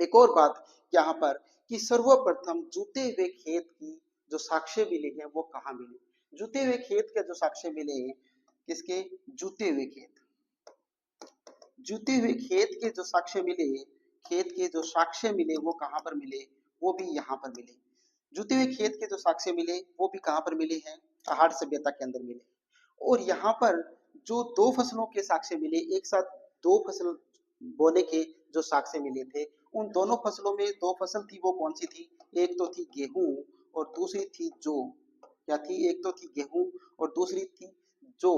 एक और बात यहाँ पर कि सर्वप्रथम जूते हुए खेत की जो साक्ष्य मिले हैं वो कहाँ मिले? जूते हुए खेत के जो साक्ष्य मिले, किसके? जूते हुए खेत। जूते हुए खेत के जो साक्ष्य मिले, खेत के जो साक्ष्य मिले वो कहाँ पर मिले? वो भी यहाँ पर मिले। जूते हुए खेत के जो साक्ष्य मिले वो भी कहाँ पर मिले हैं? पहाड़ सभ्यता के अंदर मिले। और यहाँ पर जो दो फसलों के साक्ष्य मिले, एक साथ दो फसल बोने के जो साक्ष्य मिले थे, उन दोनों फसलों में दो फसल थी, वो कौन सी थी? एक तो थी गेहूं और दूसरी थी जौ। क्या थी? एक तो थी गेहूं और दूसरी थी जौ।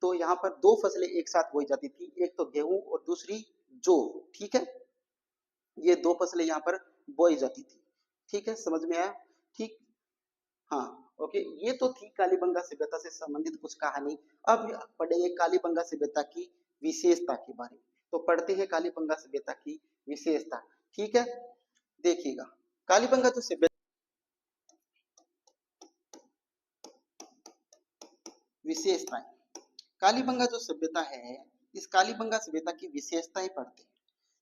तो यहाँ पर दो फसलें एक साथ बोई जाती थी, एक तो गेहूं और दूसरी जौ। ठीक है, ये दो फसलें यहाँ पर बोई जाती थी। ठीक है, समझ में आया? ठीक। हाँ, ओके। ये तो थी कालीबंगा सभ्यता से संबंधित कुछ कहानी। अब पढ़ेंगे कालीबंगा सभ्यता की विशेषता के बारे में। तो पढ़ते हैं कालीबंगा सभ्यता की विशेषता। ठीक है, देखिएगा कालीबंगा जो सभ्यता, विशेषताएं। कालीबंगा जो सभ्यता है, इस कालीबंगा सभ्यता की विशेषताएं पढ़ते हैं।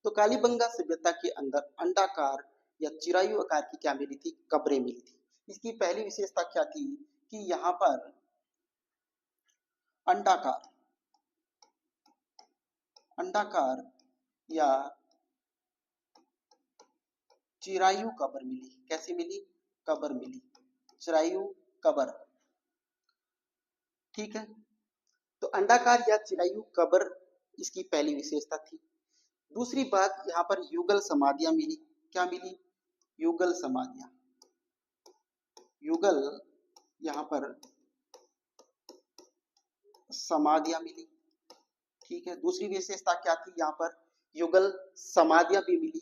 तो कालीबंगा सभ्यता के अंदर अंडाकार या चिरायु आकार की क्या मिली थी? कब्रें मिली थी। इसकी पहली विशेषता क्या थी? कि यहाँ पर अंडाकार अंडाकार या चिरायु कब्र मिली। कैसी मिली? कब्र मिली, चिरायु कब्र। ठीक है, तो अंडाकार या चिरायु कब्र इसकी पहली विशेषता थी। दूसरी बात, यहाँ पर युगल समाधियां मिली। क्या मिली? युगल समाधियां। युगल यहाँ पर समाधियां मिली। ठीक है, दूसरी विशेषता क्या थी? यहाँ पर युगल समाधियां भी मिली।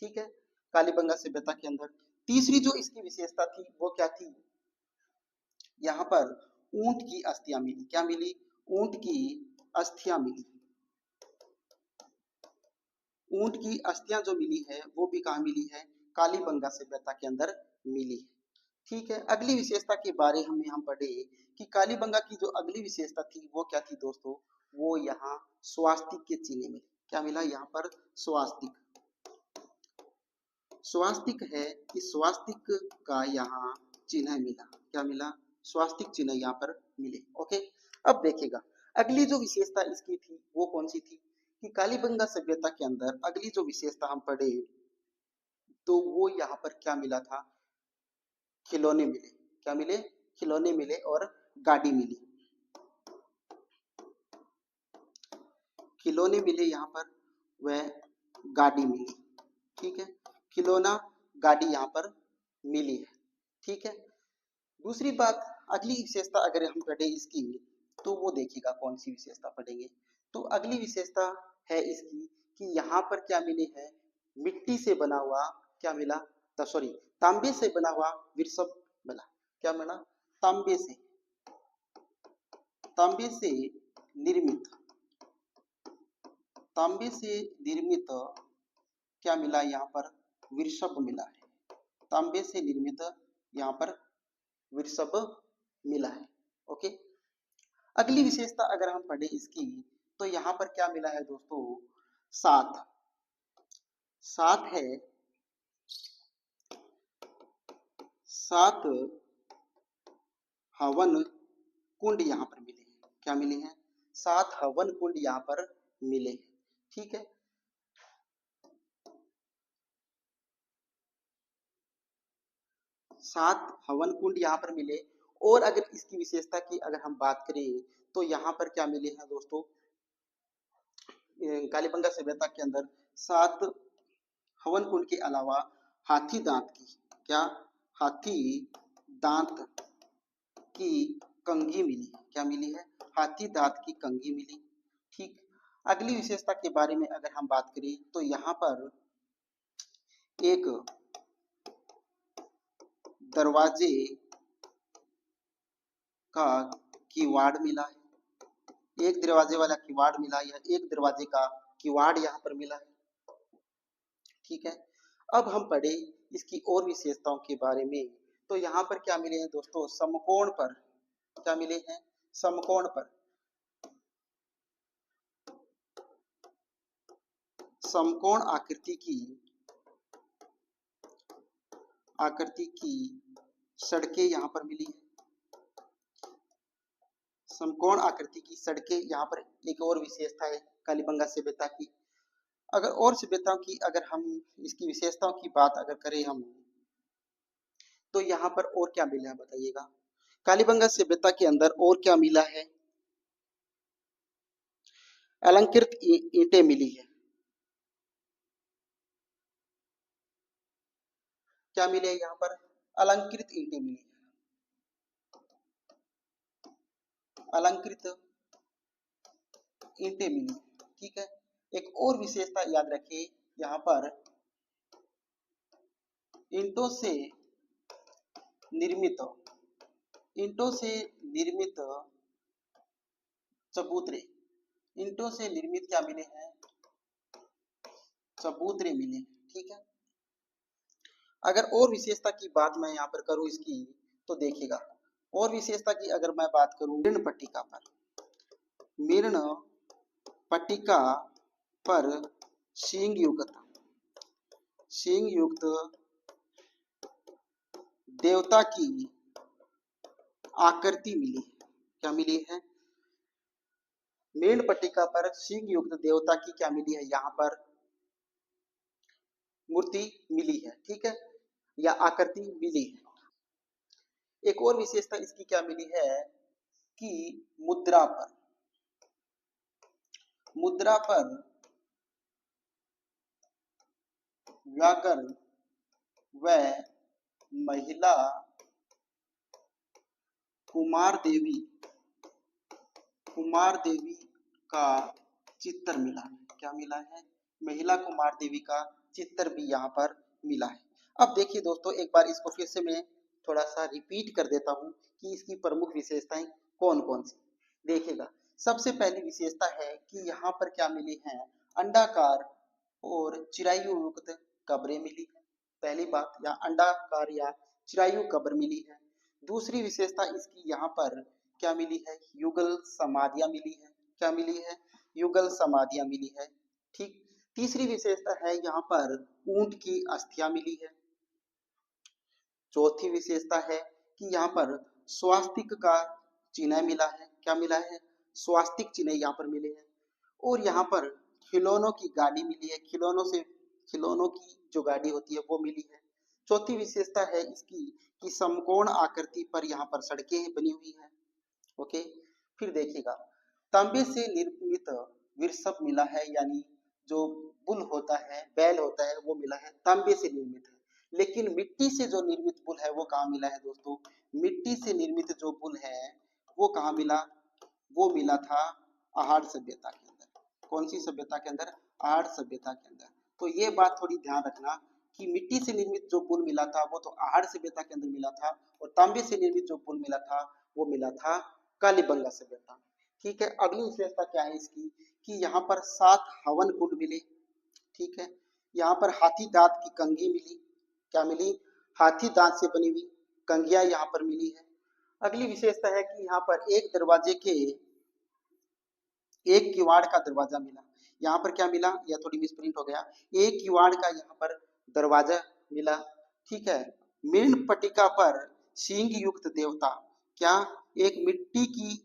ठीक है, कालीबंगा सभ्यता के अंदर। तीसरी जो इसकी विशेषता थी वो क्या थी? यहाँ पर ऊंट की अस्थियां मिली। क्या मिली? ऊंट की अस्थियां मिली। ऊंट की अस्थियां जो मिली है वो भी कहाँ मिली है? कालीबंगा सभ्यता के अंदर मिली है। ठीक है, अगली विशेषता के बारे में हम पढ़े कि कालीबंगा की जो अगली विशेषता थी वो क्या थी दोस्तों? वो यहाँ स्वास्तिक के चिन्ह मिले। क्या मिला? यहाँ पर स्वास्तिक। स्वास्तिक है कि स्वास्तिक का यहाँ चिन्ह मिला। क्या मिला? स्वास्तिक चिन्ह यहाँ पर मिले। ओके, अब देखिएगा अगली जो विशेषता इसकी थी वो कौन सी थी? कि कालीबंगा सभ्यता के अंदर अगली जो विशेषता हम पढ़े तो वो यहाँ पर क्या मिला था? खिलौने मिले। क्या मिले? खिलौने मिले और गाड़ी मिली। खिलौने मिले यहाँ पर, वह गाड़ी मिली। ठीक है, खिलौना गाड़ी यहाँ पर मिली है। ठीक है, दूसरी बात, अगली विशेषता अगर हम पढ़े इसकी तो वो देखिएगा कौन सी विशेषता पढ़ेंगे। तो अगली विशेषता है इसकी कि यहाँ पर क्या मिले है? मिट्टी से बना हुआ क्या मिला? सॉरी, तांबे से बना हुआ वृषभ मिला। क्या मिला? तांबे से, तांबे से निर्मित, तांबे से निर्मित क्या मिला? यहाँ पर वृषभ मिला है। तांबे से निर्मित यहाँ पर वृषभ मिला है। ओके, अगली विशेषता अगर हम पढ़े इसकी तो यहाँ पर क्या मिला है दोस्तों? सात। सात है, सात हवन कुंड यहाँ पर मिले हैं। क्या मिले हैं? सात हवन कुंड यहाँ पर मिले हैं। ठीक है, सात हवन कुंड यहाँ पर मिले। और अगर इसकी विशेषता की अगर हम बात करें तो यहाँ पर क्या मिले हैं दोस्तों? कालीबंगा सभ्यता के अंदर सात हवन कुंड के अलावा हाथी दांत की, क्या? हाथी दांत की कंघी मिली। क्या मिली है? हाथी दांत की कंघी मिली। ठीक, अगली विशेषता के बारे में अगर हम बात करें तो यहाँ पर एक दरवाजे का किवाड़ मिला है। एक दरवाजे वाला किवाड़ मिला या एक दरवाजे का किवाड़ यहाँ पर मिला है। ठीक है, अब हम पढ़े इसकी और विशेषताओं के बारे में। तो यहाँ पर क्या मिले हैं दोस्तों, समकोण पर क्या मिले हैं, समकोण पर समकोण आकृति की सड़कें यहाँ पर मिली है। समकोण आकृति की सड़कें यहाँ पर एक और विशेषता है कालीबंगा सभ्यता की। अगर और सभ्यताओं की अगर हम इसकी विशेषताओं की बात अगर करें हम, तो यहाँ पर और क्या मिला है बताइएगा। कालीबंगा सभ्यता के अंदर और क्या मिला है, अलंकृत ईंटें मिली है। क्या मिले यहाँ पर, अलंकृत ईंटें मिली है, अलंकृत ईंटें मिली, ठीक है। एक और विशेषता याद रखिए यहाँ पर, ईंटों से निर्मित ईंटों से निर्मित चबूतरे, ईंटों से निर्मित क्या मिले हैं, चबूतरे मिले, ठीक है। अगर और विशेषता की बात मैं यहाँ पर करूं इसकी, तो देखिएगा और विशेषता की अगर मैं बात करूं, मीर्ण पट्टिका पर, मीर्ण पट्टिका पर सींग युक्त देवता की आकृति मिली है। क्या मिली है, मीर्ण पट्टिका पर सींग युक्त देवता की क्या मिली है, यहाँ पर मूर्ति मिली है, ठीक है, या आकृति मिली है। एक और विशेषता इसकी क्या मिली है कि मुद्रा पर व्याघ्र व महिला कुमार देवी का चित्र मिला है। क्या मिला है, महिला कुमार देवी का चित्र भी यहाँ पर मिला है। अब देखिए दोस्तों, एक बार इसको फिर से मैं थोड़ा सा रिपीट कर देता हूँ कि इसकी प्रमुख विशेषताएं कौन कौन सी। देखिएगा, सबसे पहली विशेषता है कि यहाँ पर क्या मिली है, अंडाकार और चिरायु युक्त कब्रें मिली है। पहली बात, या अंडाकार या चिरायु कब्र मिली है। दूसरी विशेषता इसकी यहाँ पर क्या मिली है, युगल समाधियां मिली है। क्या मिली है, युगल समाधियां मिली है, ठीक। तीसरी विशेषता है यहाँ पर ऊंट की अस्थियां मिली है। चौथी विशेषता है कि यहाँ पर स्वास्तिक का चिन्ह मिला है। क्या मिला है, स्वास्तिक चिन्ह यहाँ पर मिले हैं। और यहाँ पर खिलौनों की गाड़ी मिली है, खिलौनों की जो गाड़ी होती है वो मिली है। चौथी विशेषता है इसकी कि समकोण आकृति पर यहाँ पर सड़कें बनी हुई है। ओके, फिर देखिएगा, तांबे से निर्मित विरसप मिला है, यानी जो बुल होता है, बैल होता है, वो मिला है, तांबे से निर्मित है। लेकिन मिट्टी से जो निर्मित बुल है वो कहाँ मिला है दोस्तों, मिट्टी से निर्मित जो बुल है वो कहाँ मिला, वो मिला था आहड़ सभ्यता के अंदर। कौन सी सभ्यता के अंदर, आहड़ सभ्यता के अंदर। तो ये बात थोड़ी ध्यान रखना कि मिट्टी से निर्मित जो पुल मिला था वो तो आहड़ सभ्यता के अंदर मिला था, और तांबे से निर्मित जो पुल मिला था वो मिला था कालीबंगा सभ्यता, ठीक है। अगली विशेषता क्या है इसकी कि यहाँ पर 7 हवन कुंड मिले, ठीक है। यहाँ पर हाथी दांत की कंघी मिली। क्या मिली, हाथी दांत से बनी हुई कंघियां यहाँ पर मिली है। अगली विशेषता है कि यहाँ पर एक किवाड़ का दरवाजा मिला। यहाँ पर क्या मिला, यह थोड़ी मिसप्रिंट हो गया, एक किवाड़ का यहाँ पर दरवाजा मिला, ठीक है। मीर्ण पट्टिका पर सींग युक्त देवता, क्या एक मिट्टी की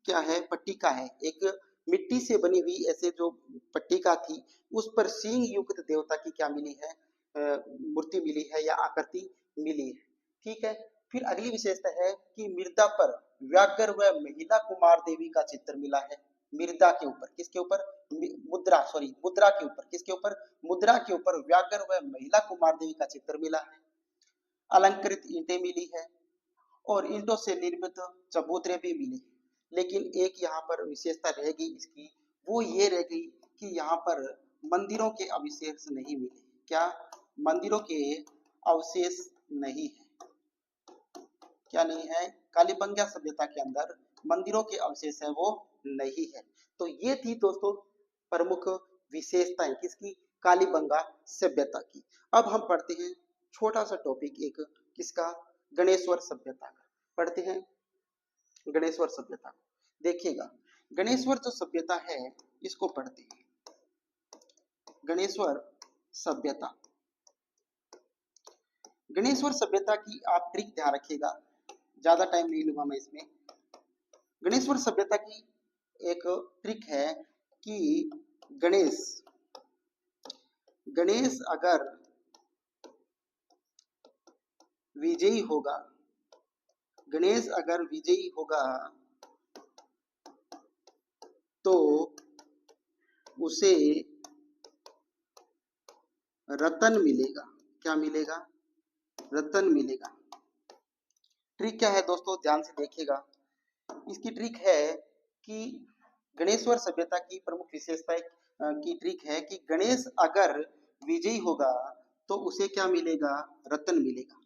क्या है, पट्टिका है, एक मिट्टी से बनी हुई ऐसे जो पट्टिका थी उस पर सींग युक्त देवता की क्या मिली है, मूर्ति मिली है या आकृति मिली है, ठीक है। फिर अगली विशेषता है कि मृदा पर व्याघ्र व महिला कुमार देवी का चित्र मिला है। मृदा के ऊपर, किसके ऊपर, मुद्रा के ऊपर, किसके ऊपर, मुद्रा के ऊपर व्याघ्र व महिला कुमार देवी का चित्र मिला है। अलंकृत ईंटें मिली है और ईंटों से निर्मित चबूतरे भी मिले। लेकिन एक यहाँ पर विशेषता रहेगी इसकी, वो ये रह गई कि यहाँ पर मंदिरों के अवशेष नहीं मिले। क्या, मंदिरों के अवशेष नहीं है। क्या नहीं है, कालीबंगा सभ्यता के अंदर मंदिरों के अवशेष है वो नहीं है। तो ये थी दोस्तों प्रमुख विशेषताएं किसकी, कालीबंगा सभ्यता की। अब हम पढ़ते हैं छोटा सा टॉपिक एक, किसका, गणेश्वर सभ्यता का। पढ़ते हैं गणेश्वर सभ्यता। देखिएगा, गणेश्वर जो सभ्यता है इसको पढ़ते हैं, गणेश्वर सभ्यता। गणेश्वर सभ्यता की आप ट्रिक ध्यान रखिएगा, ज्यादा टाइम नहीं लूंगा मैं इसमें। गणेश्वर सभ्यता की एक ट्रिक है कि गणेश गणेश अगर विजयी होगा, गणेश अगर विजयी होगा तो उसे रतन मिलेगा। क्या मिलेगा? रतन मिलेगा। ट्रिक क्या है दोस्तों, ध्यान से देखिएगा। इसकी ट्रिक है कि गणेश्वर सभ्यता की प्रमुख विशेषता की ट्रिक है कि गणेश अगर विजयी होगा तो उसे क्या मिलेगा? रतन मिलेगा।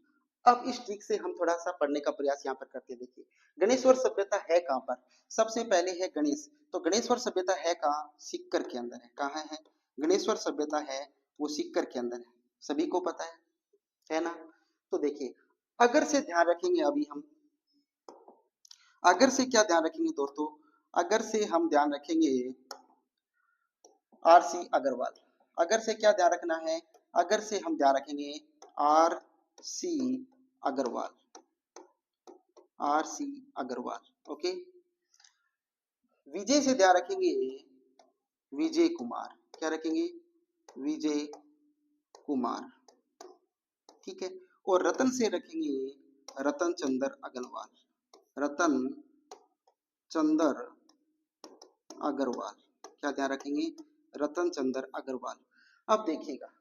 अब इस ट्रिक से हम थोड़ा सा पढ़ने का प्रयास यहाँ पर करते हैं। देखिए, गणेश्वर सभ्यता है कहाँ पर? सबसे पहले है गणेश, तो गणेश्वर सभ्यता है कहाँ? सिक्कर के अंदर है। कहाँ है गणेश्वर सभ्यता? है वो सिक्कर के अंदर है, सभी को पता है ना। तो देखिए, अगर से ध्यान रखेंगे, अभी हम अगर से क्या ध्यान रखेंगे दोस्तों, अगर से हम ध्यान रखेंगे आरसी अग्रवाल। अगर से क्या ध्यान रखना है? अगर से हम ध्यान रखेंगे R C Agrawal, R C Agrawal. Okay, Vijay से ध्यान रखेंगे विजय कुमार। क्या रखेंगे? विजय कुमार, ठीक है। और रतन से रखेंगे रतन चंद्र अग्रवाल, रतन चंद्र अग्रवाल। क्या ध्यान रखेंगे? रतन चंद्र अग्रवाल। अब देखिएगा,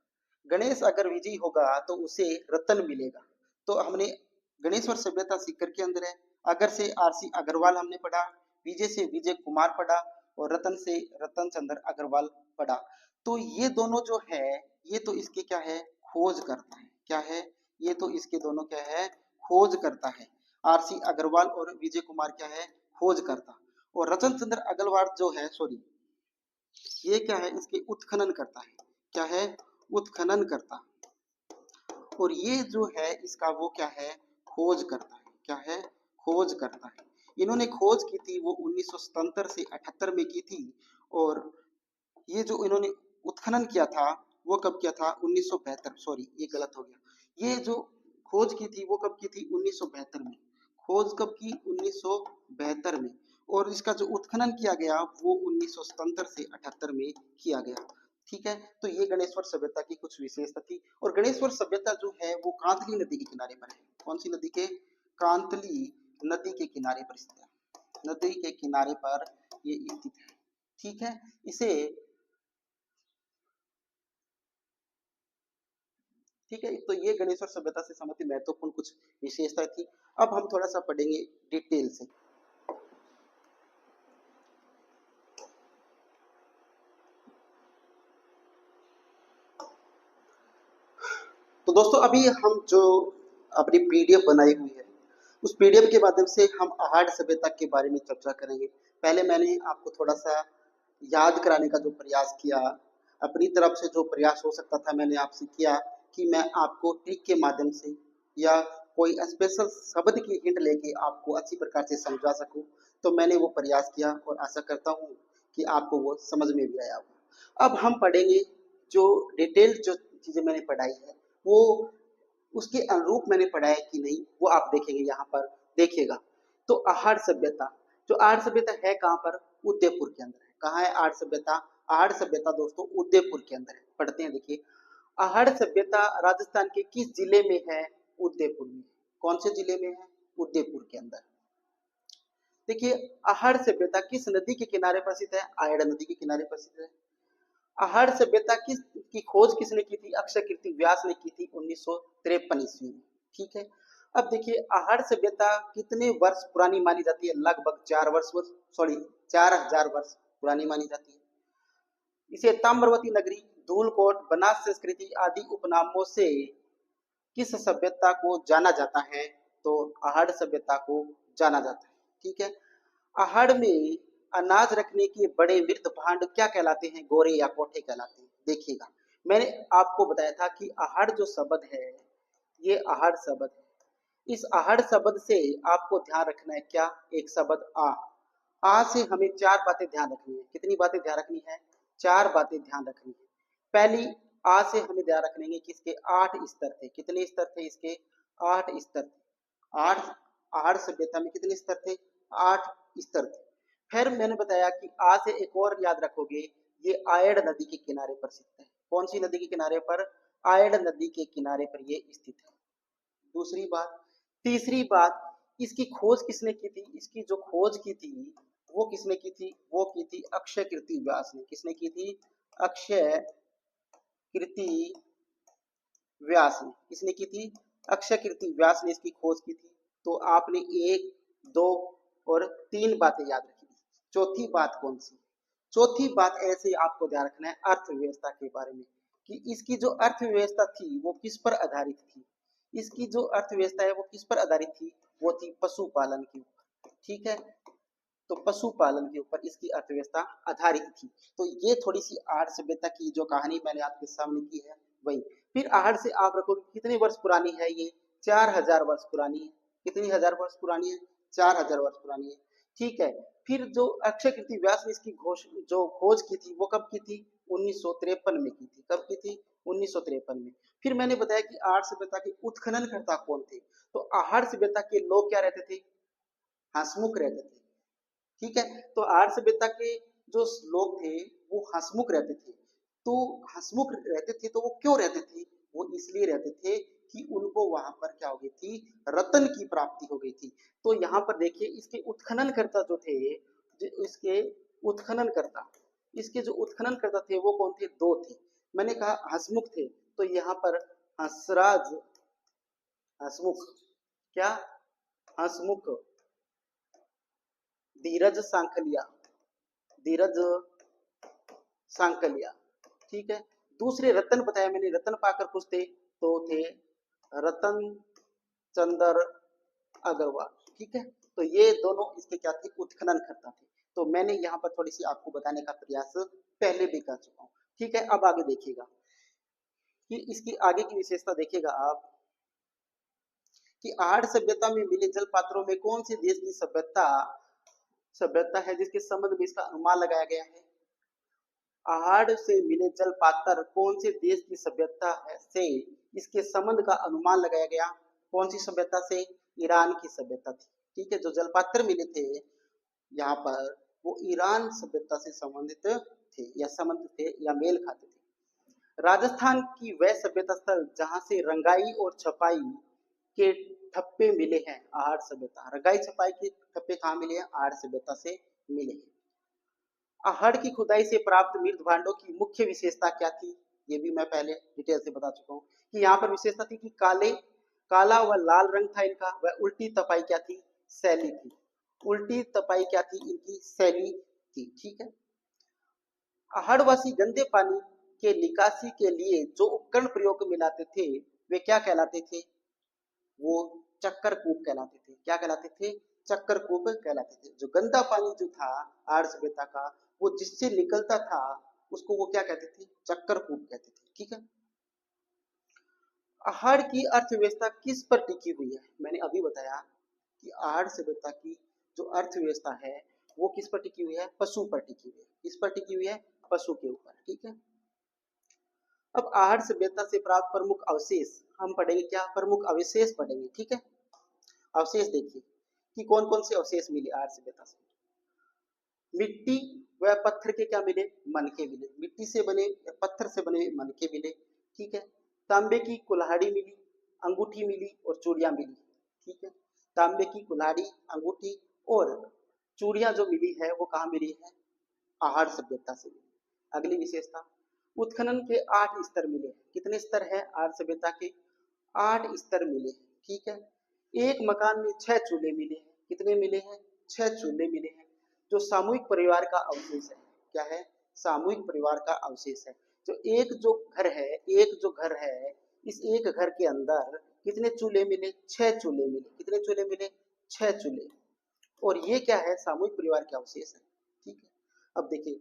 गणेश अगर विजयी होगा तो उसे रतन मिलेगा। तो हमने गणेश्वर सभ्यता सिक्कर के अंदर है। अगर से आरसी अग्रवाल हमने पढ़ा, विजय से विजय कुमार पढ़ा, और रतन से रतन चंद्र अग्रवाल पढ़ा। तो ये दोनों जो है, ये तो इसके क्या है? खोज करता है। क्या है? ये तो इसके दोनों क्या है? खोज करता है। आरसी अग्रवाल और विजय कुमार क्या है? खोज करता। और रतन चंद्र अग्रवाल जो है, सॉरी, ये क्या है? इसके उत्खनन करता है। क्या है? उत्खनन करता। और ये जो है इसका वो क्या है? खोज करता है। क्या है? खोज करता है। इन्होंने खोज की थी वो 1977 से 78 में की थी। और ये जो इन्होंने उत्खनन किया था वो कब किया था? 1972, सॉरी ये गलत हो गया। ये जो खोज की थी वो कब की थी? 1972 में। खोज कब की? 1972 में। और इसका जो उत्खनन किया गया वो 1977 से 78 में किया गया। ठीक है, तो ये गणेश्वर सभ्यता की कुछ विशेषता थी। और गणेश्वर सभ्यता जो है वो कांतली नदी के किनारे पर है। कौन सी नदी के? कांतली नदी के किनारे पर स्थित है। नदी के किनारे पर ये स्थित है। ठीक है, इसे ठीक है, तो ये गणेश्वर सभ्यता से संबंधित महत्वपूर्ण कुछ विशेषता थी। अब हम थोड़ा सा पढ़ेंगे डिटेल से। तो दोस्तों, अभी हम जो अपनी पीडीएफ बनाई हुई है, उस पीडीएफ के माध्यम से हम आहड़ सभ्यता के बारे में चर्चा करेंगे। पहले मैंने आपको थोड़ा सा याद कराने का जो प्रयास किया, अपनी तरफ से जो प्रयास हो सकता था मैंने आपसे किया, कि मैं आपको ट्रिक के माध्यम से या कोई स्पेशल शब्द की हिंट लेके आपको अच्छी प्रकार से समझा सकूं। तो मैंने वो प्रयास किया और आशा करता हूं कि आपको वो समझ में भी आया होगा। अब हम पढ़ेंगे जो डिटेल जो चीजें मैंने पढ़ाई है वो उसके अनुरूप मैंने पढ़ा है कि नहीं, वो आप देखेंगे। यहाँ पर देखिएगा, तो आहड़ सभ्यता, जो आहड़ सभ्यता है कहाँ पर? उदयपुर के अंदर है। कहाँ है आहड़ सभ्यता? आहड़ सभ्यता दोस्तों उदयपुर के अंदर है। पढ़ते हैं, देखिए, आहड़ सभ्यता राजस्थान के किस जिले में है? उदयपुर में। कौन से जिले में है? उदयपुर के अंदर। देखिए, आहड़ सभ्यता किस नदी के किनारे पर स्थित है? आयड़ नदी के किनारे पर स्थित है। आहड़ सभ्यता किस की खोज किसने की थी? अक्षय कीर्ति व्यास ने की थी 1953 ईस्वी में। ठीक है, अब देखिए, आहड़ सभ्यता कितने वर्ष पुरानी मानी जाती है? लगभग 4 वर्ष पुरानी मानी जाती है। इसे ताम्रवती नगरी, धूलकोट, बनास संस्कृति आदि उपनामों से किस सभ्यता को जाना जाता है? तो आहड़ सभ्यता को जाना जाता है। ठीक है, आहड़ में अनाज रखने के बड़े मृत भांड क्या कहलाते हैं? गोरे या कोठे कहलाते हैं। देखिएगा, मैंने आपको बताया था कि आहड़ जो शब्द है ये आहड़ शब्द है। इस आहड़ शब्द से आपको ध्यान रखना है क्या, एक शब्द आ से हमें चार बातें ध्यान रखनी है। कितनी बातें ध्यान रखनी है, चार बातें ध्यान रखनी है। पहली, आ से हमें ध्यान रखने हैं कि इसके 8 स्तर थे। कितने स्तर थे इसके, 8 स्तर थे। 8, आहड़ सभ्यता में कितने स्तर थे, 8 स्तर थे। फिर मैंने बताया कि आ से एक और याद रखोगे, ये आयड़ नदी के किनारे पर स्थित है। कौन सी नदी के किनारे पर, आयड़ नदी के किनारे पर ये स्थित है। दूसरी बात, तीसरी बात, इसकी खोज किसने की थी, इसकी जो खोज की थी वो किसने की थी, वो की थी अक्षय कीर्ति व्यास ने। किसने की थी, अक्षय कीर्ति व्यास ने। किसने की थी, अक्षय कीर्ति व्यास ने इसकी खोज की थी। तो आपने 1, 2 और 3 बातें याद रखी। चौथी बात कौन सी, चौथी बात ऐसे आपको ध्यान रखना है अर्थव्यवस्था के बारे में, कि इसकी जो अर्थव्यवस्था थी वो किस पर आधारित थी। इसकी जो अर्थव्यवस्था है वो किस पर आधारित थी, वो थी पशुपालन के ऊपर। ठीक है, तो पशुपालन के ऊपर इसकी अर्थव्यवस्था आधारित थी। तो ये थोड़ी सी आहड़ सभ्यता की जो कहानी मैंने आपके सामने की है वही। फिर आहड़ से आप रखो कितने वर्ष पुरानी है ये, 4000 वर्ष पुरानी है। कितनी हजार वर्ष पुरानी है, 4000 वर्ष पुरानी है। ठीक है, फिर जो अक्षय कीर्ति व्यास ने इसकी जो खोज की थी वो कब की थी, 1953 में की थी। कब की थी, 1953 में। फिर मैंने बताया कि आहड़ सभ्यता के उत्खननकर्ता कौन थे, तो आहड़ सभ्यता के लोग क्या रहते थे, हंसमुख रहते थे। ठीक है, तो आर्य सभ्यता के जो लोग थे वो हंसमुख रहते थे। तो हंसमुख रहते थे तो वो क्यों रहते थे, वो इसलिए रहते थे कि उनको वहां पर क्या हो गई थी, रत्न की प्राप्ति हो गई थी। तो यहाँ पर देखिए इसके उत्खननकर्ता जो थे, इसके उत्खननकर्ता, इसके जो उत्खननकर्ता थे वो कौन थे, दो थे। मैंने कहा हंसमुख थे, तो यहाँ पर हंसराज, हंसमुख, क्या, हंसमुख, धीरज सांकलिया, धीरज सांकलिया। ठीक है, दूसरे रतन बताया मैंने, रतन पाकर कुछ थे, तो थे रतन चंद्र अग्रवाल। ठीक है, तो ये दोनों इसके क्या थे, उत्खनन करता थे। तो मैंने यहाँ पर थोड़ी सी आपको बताने का प्रयास पहले भी कर चुका हूँ। ठीक है, अब आगे देखिएगा कि इसकी आगे की विशेषता देखिएगा आप, कि आहड़ सभ्यता में मिले जल पात्रों में कौन से देश की सभ्यता सभ्यता है जिसके संबंध में इसका अनुमान लगाया गया है। आहड़ से मिले जल पात्र कौन से देश की सभ्यता है से इसके संबंध का अनुमान लगाया गया, कौन सी सभ्यता से, ईरान की सभ्यता थी। ठीक है, जो जलपात्र मिले थे यहाँ पर वो ईरान सभ्यता से संबंधित थे, या संबंधित थे या मेल खाते थे। राजस्थान की वह सभ्यता स्थल जहां से रंगाई और छपाई के ठप्पे मिले हैं, आहड़ सभ्यता, रंगाई छपाई के ठप्पे कहाँ मिले हैं, आहड़ सभ्यता से मिले हैं। आहड़ की खुदाई से प्राप्त मृत भांडों की मुख्य विशेषता क्या थी, ये भी मैं पहले डिटेल से बता चुका हूँ कि यहाँ पर विशेषता थी कि काला व लाल रंग था इनका, वह उल्टी तपाई क्या थी, शैली थी। उल्टी तपाई क्या थी, इनकी शैली थी। ठीक है, आहड़वासी गंदे पानी के निकासी के लिए जो उपकरण प्रयोग में लाते थे वे क्या कहलाते थे, वो चक्कर कूप कहलाते थे। क्या कहलाते थे, चक्कर कूप कहलाते थे। जो गंदा पानी जो था आर्य सभ्यता का, वो जिससे निकलता था उसको वो क्या कहते थे, चक्कर कूप कहते थे। ठीक है, आहड़ की अर्थव्यवस्था किस पर टिकी हुई है, मैंने अभी बताया कि आहड़ सभ्यता की जो अर्थव्यवस्था है वो किस पर टिकी हुई है, पशु पर टिकी हुई है। किस पर टिकी हुई है, पशु के ऊपर। ठीक है, अब आहड़ सभ्यता से प्राप्त प्रमुख अवशेष हम पढ़ेंगे, क्या, प्रमुख अवशेष पढ़ेंगे। ठीक है, अवशेष देखिए कि कौन कौन से अवशेष मिले आहड़ सभ्यता से। मिट्टी व पत्थर के क्या मिले, मनके मिले। मिट्टी से बने, पत्थर से बने मनके मिले। ठीक है, तांबे की कुल्हाड़ी मिली, अंगूठी मिली और चूड़ियां मिली। ठीक है, तांबे की कुल्हाड़ी, अंगूठी और चूड़ियां जो मिली है वो कहाँ मिली है, आहड़ सभ्यता से मिली। अगली विशेषता, उत्खनन के 8 स्तर मिले। कितने स्तर है आहड़ सभ्यता के, 8 स्तर मिले। ठीक है, एक मकान में 6 चूल्हे मिले हैं। कितने मिले हैं, 6 चूल्हे मिले हैं। जो सामूहिक परिवार का अवशेष है, क्या है, सामूहिक परिवार का अवशेष है। जो एक जो घर है, इस एक घर के अंदर कितने चूल्हे मिले, 6 चूल्हे मिले। कितने चूल्हे मिले, 6 चूल्हे। और ये क्या है, सामूहिक परिवार के अवशेष है। ठीक है, अब देखिए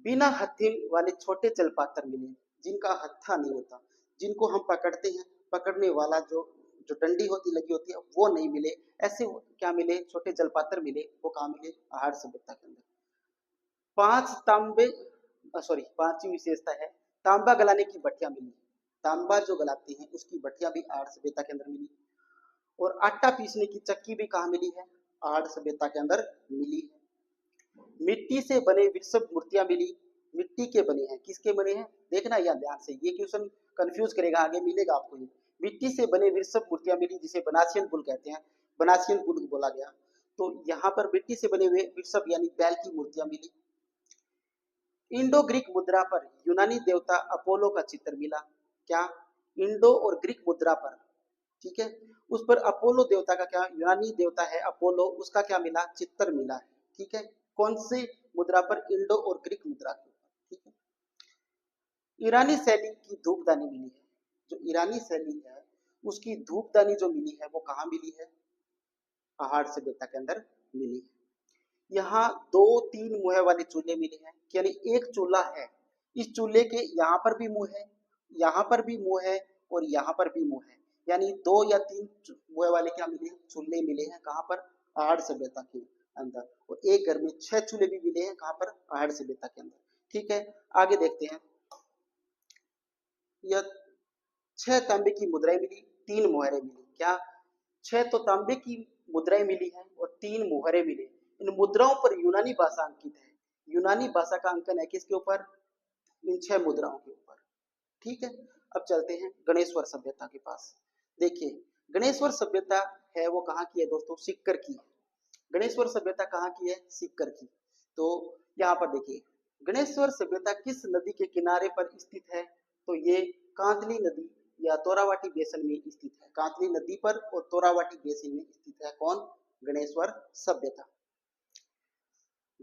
बिना हत्थे वाले छोटे जलपात्र मिले। जिनका हत्था नहीं होता, जिनको हम पकड़ते हैं, पकड़ने वाला जो जो डंडी होती लगी होती है वो नहीं मिले, ऐसे क्या मिले, छोटे जलपात्र मिले। वो कहाँ मिले, आहड़ सभ्यता के अंदर। पांच तांबे, सॉरी, पांचवी विशेषता है तांबा गलाने की भट्टियां मिली। तांबा जो गलाते हैं उसकी भट्टियां भी आहड़ सभ्यता के अंदर मिली। और आटा पीसने की चक्की भी कहाँ मिली है, आहड़ सभ्यता के अंदर मिली है। मिट्टी से बने वृषभ मूर्तियां मिली। मिट्टी के बने हैं, किसके बने हैं, देखना यार ध्यान से, ये क्वेश्चन कंफ्यूज करेगा, आगे मिलेगा आपको ये। मिट्टी से बने वृषभ मूर्तियां मिली, जिसे बनासियन बुल कहते हैं, बनासियन बुल बोला गया। तो यहाँ पर मिट्टी से बने हुए वृषभ यानी बैल की मूर्तियां मिली। इंडो ग्रीक मुद्रा पर यूनानी देवता अपोलो का चित्र मिला। क्या, इंडो और ग्रीक मुद्रा पर, ठीक है, उस पर अपोलो देवता का, क्या यूनानी देवता है अपोलो, उसका क्या मिला, चित्र मिला है। ठीक है, कौन सी मुद्रा पर, इंडो और ग्रीक मुद्रा के ऊपर। ठीक है, ईरानी शैली की धूपदानी मिली है। जो ईरानी शैली है उसकी धूपदानी जो मिली है वो कहाँ मिली है, पहाड़ सभ्यता के अंदर मिली है। यहाँ दो तीन मुँह वाले चूल्हे मिले हैं, यानी एक चूल्हा है, इस चूल्हे के यहाँ पर भी मुंह है, यहाँ पर भी मुंह है, और यहाँ पर भी मुंह है, यानी दो या तीन मुँह वाले क्या मिले हैं, चूल्हे मिले हैं, कहाँ पर, आहड़ सभ्यता के अंदर। और एक घर में 6 चूल्हे भी मिले हैं, कहाँ पर, आहड़ सभ्यता के अंदर। ठीक है, आगे देखते हैं। यह 6 तांबे की मुद्राएं मिली, 3 मुहरें मिली। क्या, 6 तो तांबे की मुद्राएं मिली हैं और 3 मुहरें मिले। इन मुद्राओं पर यूनानी भाषा अंकित है। यूनानी भाषा का अंकन है किसके ऊपर, इन 6 मुद्राओं के ऊपर। ठीक है, अब चलते हैं गणेश्वर सभ्यता के पास। देखिए, गणेश्वर सभ्यता है वो कहाँ की है दोस्तों, सिक्कर की। गणेश्वर सभ्यता कहाँ की है, सिक्कर की। तो यहाँ पर देखिए, गणेश्वर सभ्यता किस नदी के किनारे पर स्थित है, तो ये कांतली नदी या तोरावाटी बेसिन में स्थित है। कांतली नदी पर और तोरावाटी बेसिन में स्थित है कौन, गणेश्वर सभ्यता।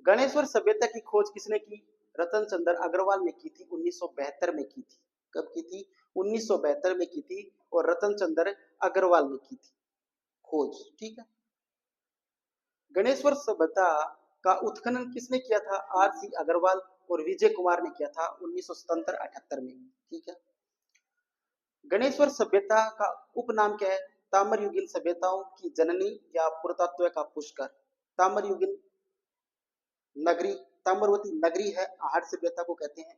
गणेश्वर सभ्यता की खोज किसने की, रतन चंद्र अग्रवाल ने की थी, 1972 में की थी। कब की थी, 1972 में की थी, और रतन चंद्र अग्रवाल ने की थी खोज। ठीक है, गणेश्वर सभ्यता का उत्खनन किसने किया था, आर सी अग्रवाल और विजय कुमार ने किया था 1977-78 में। ठीक है, गणेश्वर सभ्यता का उपनाम क्या है, ताम्रयुगीन सभ्यताओं की जननी या पुरातत्व का पुष्कर। ताम्रयुगीन नगरी, ताम्रवती नगरी है, आहड़ सभ्यता को कहते हैं।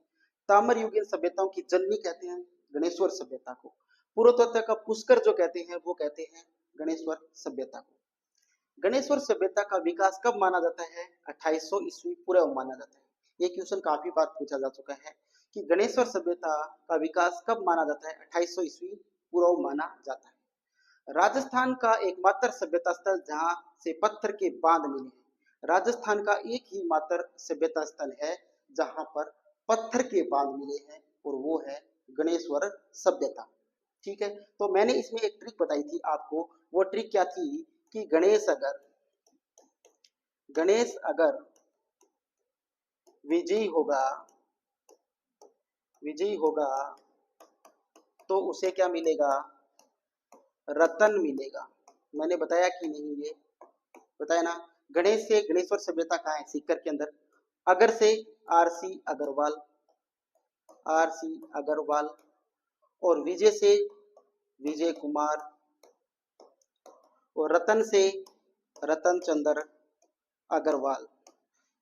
ताम्रयुगीन सभ्यताओं की जननी कहते हैं गणेश्वर सभ्यता को। पुरातत्व का पुष्कर जो कहते हैं वो कहते हैं गणेश्वर सभ्यता को। गणेश्वर सभ्यता का विकास कब माना जाता है, 2800 ईस्वी पूर्व माना जाता है। ये क्वेश्चन काफी बार पूछा जा चुका है कि गणेश्वर सभ्यता का विकास कब माना जाता है, 2800 ईस्वी पूर्व माना जाता है। राजस्थान का एकमात्र सभ्यता स्थल जहां से पत्थर के बांध मिले हैं। राजस्थान का एक ही मात्र सभ्यता स्थल है जहां पर पत्थर के बांध मिले हैं, और वो है गणेश्वर सभ्यता। ठीक है, तो मैंने इसमें एक ट्रिक बताई थी आपको। वो ट्रिक क्या थी कि गणेश अगर विजयी होगा, विजयी होगा तो उसे क्या मिलेगा, रतन मिलेगा। मैंने बताया कि नहीं, ये बताया ना। गणेश से गणेश्वर सभ्यता कहाँ है, सीकर के अंदर। अगर से आरसी अग्रवाल, आरसी अग्रवाल, और विजय से विजय कुमार, और रतन से रतन चंद्र अग्रवाल।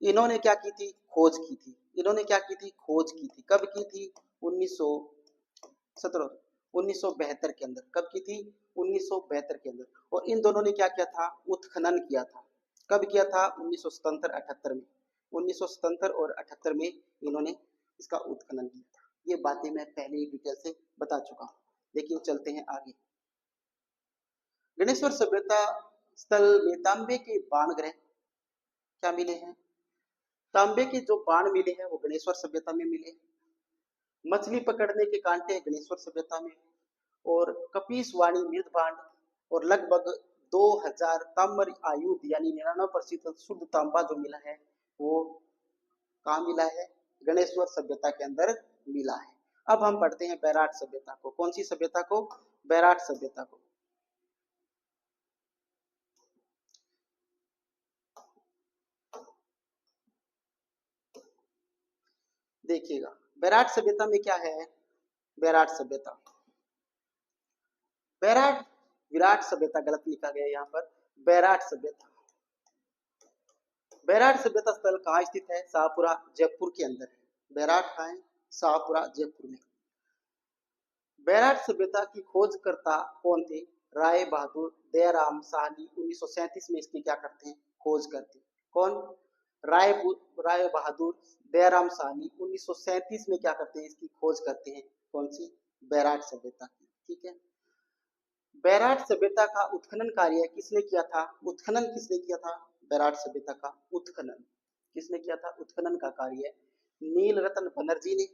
इन्होंने क्या की थी, खोज की थी। इन्होंने क्या की थी, खोज की थी। कब की थी, 1917 1972 के अंदर। कब की थी, 1972 के अंदर। और इन दोनों ने क्या किया था, उत्खनन किया था। कब किया था, 1977-78 में। 1977 और 78 में इन्होंने इसका उत्खनन किया था। ये बातें मैं पहले ही डिटेल से बता चुका हूँ। लेकिन चलते हैं आगे। गणेश्वर सभ्यता स्थल में तांबे के बाण ग्रह क्या मिले हैं, तांबे के जो बाण मिले हैं वो गणेश्वर सभ्यता में मिले। मछली पकड़ने के कांटे गणेश्वर सभ्यता में, और कपीसवाणी मृद बाण, और लगभग 2000 ताम्र आयुध यानी 99% शुद्ध तांबा जो मिला है वो कहाँ मिला है, गणेश्वर सभ्यता के अंदर मिला है। अब हम पढ़ते हैं बैराट सभ्यता को। कौन सी सभ्यता को, बैराट सभ्यता को। देखिएगा, बैराट सभ्यता में क्या है, बैराट सभ्यता। बैराट विराट सभ्यता गलत लिखा गया यहाँ पर, बैराट सभ्यता। बैराट सभ्यता स्थल कहाँ स्थित है? शाहपुरा जयपुर के अंदर है। बैराट कहाँ है? शाहपुरा जयपुर में। बैराट सभ्यता की खोजकर्ता कौन थे? राय बहादुर दयाराम साहनी 1937 में इसकी क्या करते हैं? खोज करते हैं। कौन? राय राय बहादुर दयाराम साहनी 1937 में क्या करते हैं? इसकी खोज करते हैं। कौन सी? बैराट सभ्यता की। ठीक है। बैराट सभ्यता का उत्खनन कार्य किसने किया था? उत्खनन किसने किया था? बैराट सभ्यता का उत्खनन किसने किया था? उत्खनन का कार्य नीलरत्न बनर्जी ने,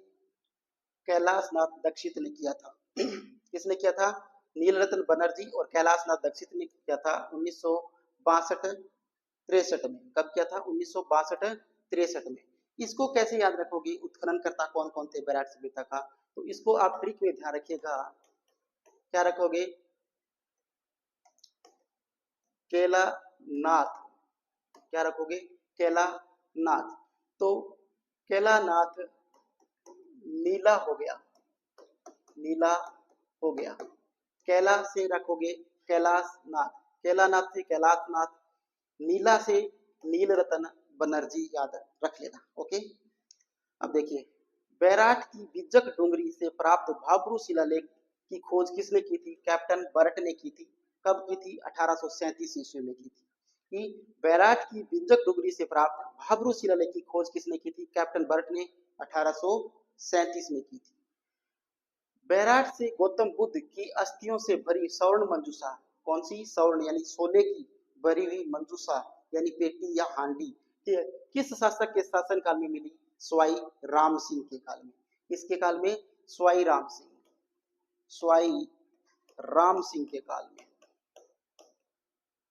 कैलाशनाथ दीक्षित ने किया था। किसने किया था? नीलरत्न बनर्जी और कैलाशनाथ दीक्षित ने किया था 1962-63 में। कब किया था? 1962-63 में। इसको कैसे याद रखोगे? उत्खननकर्ता कौन कौन थे बैराट सभ्यता का? तो इसको आप ट्रिक में ध्यान रखिएगा। क्या रखोगे? केलानाथ। क्या रखोगे? केलानाथ। तो केलानाथ नीला हो गया, नीला हो गया। कैला से रखोगे कैलाशनाथ, कैलानाथ से कैलाशनाथ, नीला से नीलरत्न बनर्जी, याद रख लेना। ओके। अब देखिए, बैराट की बिज्जक डूंगरी से प्राप्त भाब्रू शिलालेख की खोज किसने की थी? कैप्टन बर्ट ने की थी। कब की थी? 1837 ईस्वी में की थी। कि बैराट की बिज्जक डूंगरी से प्राप्त भाब्रू शिलालेख की खोज किसने की थी? कैप्टन बर्ट ने 1837 में की थी। बैराट से गौतम बुद्ध की अस्थियों से भरी स्वर्ण मंजूषा, कौन सी? स्वर्ण यानी सोने की भरी हुई मंजूषा यानी पेटी या हांडी, किस शासक के शासन काल में मिली? स्वाई राम सिंह के काल में। किसके काल में? स्वाई राम सिंह, स्वाई राम सिंह के काल में।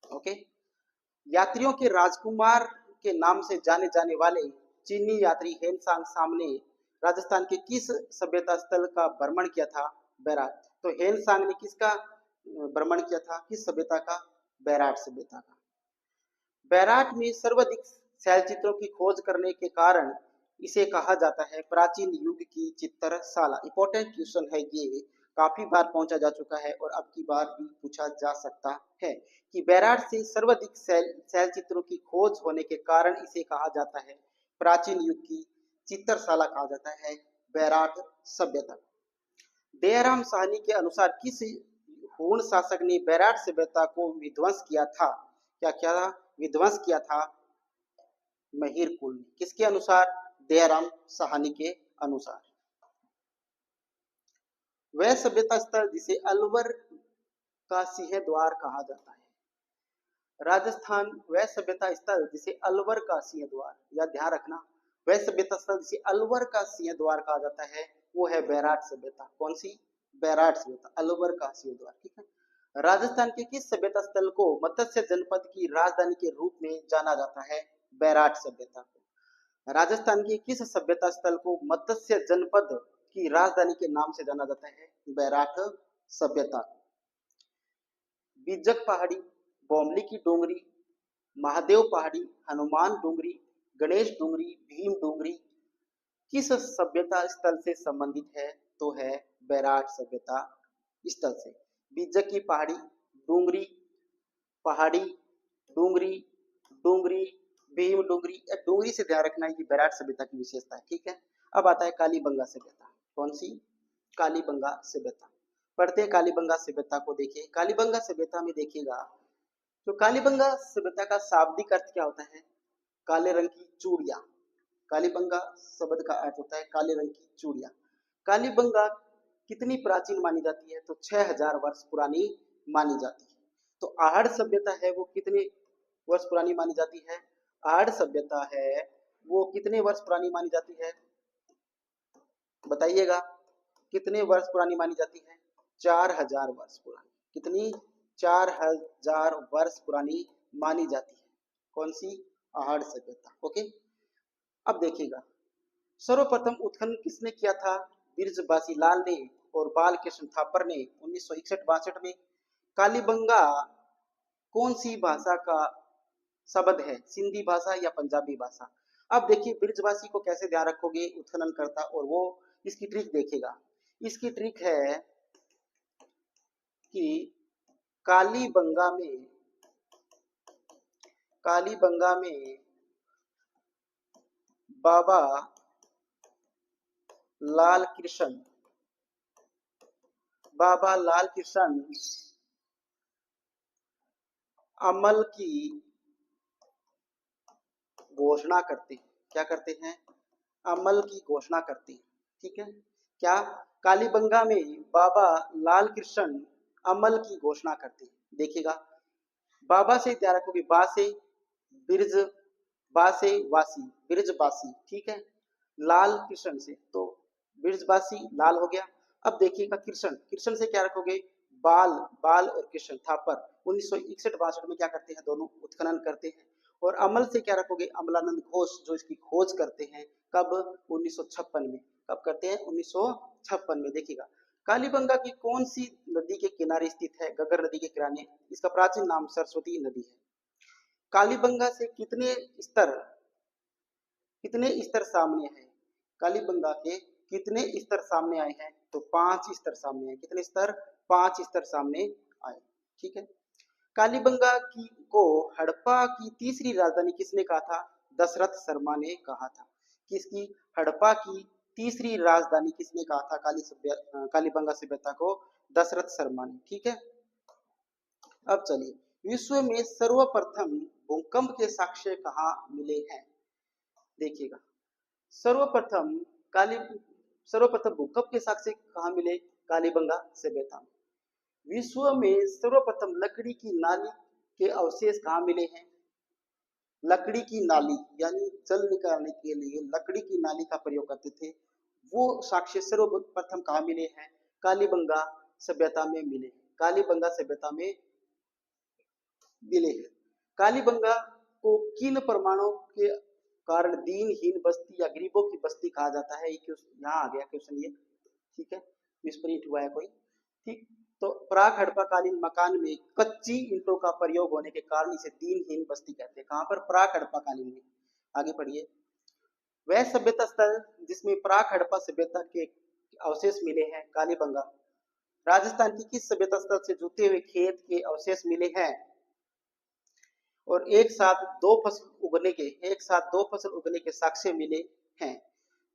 ओके। यात्रियों के राजकुमार के नाम से जाने जाने वाले चीनी यात्री हेनसांग सामने राजस्थान के किस सभ्यता स्थल का भ्रमण किया था? बैराट। तो हेनसांग ने किसका भ्रमण किया था? किस सभ्यता का? बैराट सभ्यता का। बैराट में सर्वाधिक शैलचित्रों की खोज करने के कारण इसे कहा जाता है प्राचीन युग की चित्रशाला। इंपॉर्टेंट क्वेश्चन है ये, काफी बार पूछा जा चुका है और अब की बार भी पूछा जा सकता है कि बैराट से सर्वाधिक शैलचित्रों की खोज होने के कारण इसे कहा जाता है प्राचीन युग की चित्रशाला, कहा जाता है बैराट सभ्यता। दयाराम साहनी के अनुसार किस हूण शासक ने बैराट सभ्यता को विध्वंस किया था? क्या क्या विध्वंस किया था? महिर कुल ने। किसके अनुसार? दयाराम साहनी के अनुसार। वह सभ्यता स्थल जिसे अलवर का सिंह द्वार कहा जाता है। राजस्थान वह सभ्यता स्थल जिसे अलवर का सिंह द्वार, या ध्यान रखना, वह सभ्यता स्थल जिसे अलवर का सिंह द्वार कहा जाता है वो है बैराट सभ्यता। कौन सी? बैराट सभ्यता, अलवर का सिंह द्वार। ठीक है। राजस्थान के किस सभ्यता स्थल को मत्स्य जनपद की राजधानी के रूप में जाना जाता है? बैराट सभ्यता को। राजस्थान की किस सभ्यता स्थल को मत्स्य जनपद की राजधानी के नाम से जाना जाता है? बैराट सभ्यता। बीजक पहाड़ी, बोमली की डोंगरी, महादेव पहाड़ी, हनुमान डोंगरी, गणेश डोंगरी, भीम डोंगरी किस सभ्यता स्थल से संबंधित है? तो है बैराट सभ्यता स्थल से। बीजक की पहाड़ी, डोंगरी, पहाड़ी, डोंगरी, डोंगरी, भीम डोंगरी। डोंगरी से ध्यान रखना है कि बैराट सभ्यता की विशेषता है। ठीक है। अब आता है कालीबंगा सभ्यता। कौन सी? कालीबंगा सभ्यता। पढ़ते हैं कालीबंगा सभ्यता को। देखिए, कालीबंगा सभ्यता में देखिएगा तो कालीबंगा सभ्यता का शाब्दिक अर्थ क्या होता है? काले रंग की चूड़िया। कालीबंगा शब्द का अर्थ होता है काले रंग की चूड़िया। कालीबंगा कितनी प्राचीन मानी जाती है? तो 6000 वर्ष पुरानी मानी जाती है। तो आहड़ सभ्यता है वो कितने वर्ष पुरानी मानी जाती है? आहड़ सभ्यता है वो कितने वर्ष पुरानी मानी जाती है? बताइएगा, कितने वर्ष पुरानी मानी जाती है? 4000 वर्ष पुरानी। कितनी? 4000 वर्ष पुरानी मानी जाती है। कौन सी? आहड़ सभ्यता। ओके। अब देखिएगा, सर्वप्रथम उत्खनन किसने किया था? बिरजबासी लाल ने और बाल कृष्ण थापर ने 1961-62 में। कालीबंगा कौन सी भाषा का शब्द है? सिंधी भाषा या पंजाबी भाषा? अब देखिए, बिरजबासी को कैसे ध्यान रखोगे उत्खनन करता, और वो इसकी ट्रिक देखिएगा। इसकी ट्रिक है कि कालीबंगा में कालीबंगा में बाबा लाल कृष्ण अमल की घोषणा करते हैं। क्या करते हैं? अमल की घोषणा करते हैं। ठीक है, क्या? कालीबंगा में बाबा लाल कृष्ण अमल की घोषणा करते हैं। देखिएगा, बाबा से तैयार रखोगे, बा से बिरज, बा से वासी, बिरजबासी। ठीक है, लाल कृष्ण से तो बिरजबासी लाल हो गया। अब देखिएगा कृष्ण, कृष्ण से क्या रखोगे? बाल, बाल और कृष्ण थापर। 1961-62 में क्या करते हैं? दोनों उत्खनन करते हैं। और अमल से क्या रखोगे? अमलानंद घोष, जो इसकी खोज करते हैं। कब? 1956 में। कब करते हैं? 1956 में। देखिएगा, कालीबंगा की कौन सी नदी के किनारे स्थित है? गगर नदी के किनारे। इसका प्राचीन नाम सरस्वती नदी है। कालीबंगा से कितने स्तर सामने हैं? कालीबंगा के कितने स्तर सामने आए हैं? तो 5 स्तर सामने आए। कितने स्तर? 5 स्तर सामने आए। ठीक है, कालीबंगा की को हड़प्पा की तीसरी राजधानी किसने कहा था? दशरथ शर्मा ने कहा था। किसकी? हड़प्पा की तीसरी राजधानी किसने कहा था कालीबंगा सभ्यता को? दशरथ शर्मा ने। ठीक है, अब चलिए, विश्व में सर्वप्रथम भूकंप के साक्ष्य कहाँ मिले हैं? देखिएगा, सर्वप्रथम काली सर्वप्रथम भूकंप के साक्ष्य कहाँ मिले? कालीबंगा सभ्यता में। विश्व में सर्वप्रथम लकड़ी की नाली के अवशेष कहाँ मिले हैं? लकड़ी की नाली, यानी जल निकालने के लिए लकड़ी की नाली का प्रयोग करते थे, वो साक्ष्य सर्वप्रथम कहाँ मिले हैं? कालीबंगा सभ्यता में मिले। कालीबंगा सभ्यता में मिले हैं। कालीबंगा को किन प्रमाणों के कारण दीनहीन बस्ती या गरीबों की बस्ती कहा जाता है? यहाँ आ गया क्वेश्चन ये। ठीक है, मिसप्रिंट हुआ है कोई। ठीक, तो प्राक हड़प्पाकालीन मकान में कच्ची ईंटों का प्रयोग होने के कारण इसे दीनहीन बस्ती कहते हैं। कहां पर? प्राक हड़प्पाकालीन में। आगे पढ़िए। वह सभ्यता स्थल जिसमें प्राक हड़प्पा सभ्यता के अवशेष मिले हैं, कालीबंगा। राजस्थान की किस सभ्यता स्थल से जुते हुए खेत के अवशेष मिले हैं और एक साथ दो फसल उगने के साक्ष्य मिले हैं?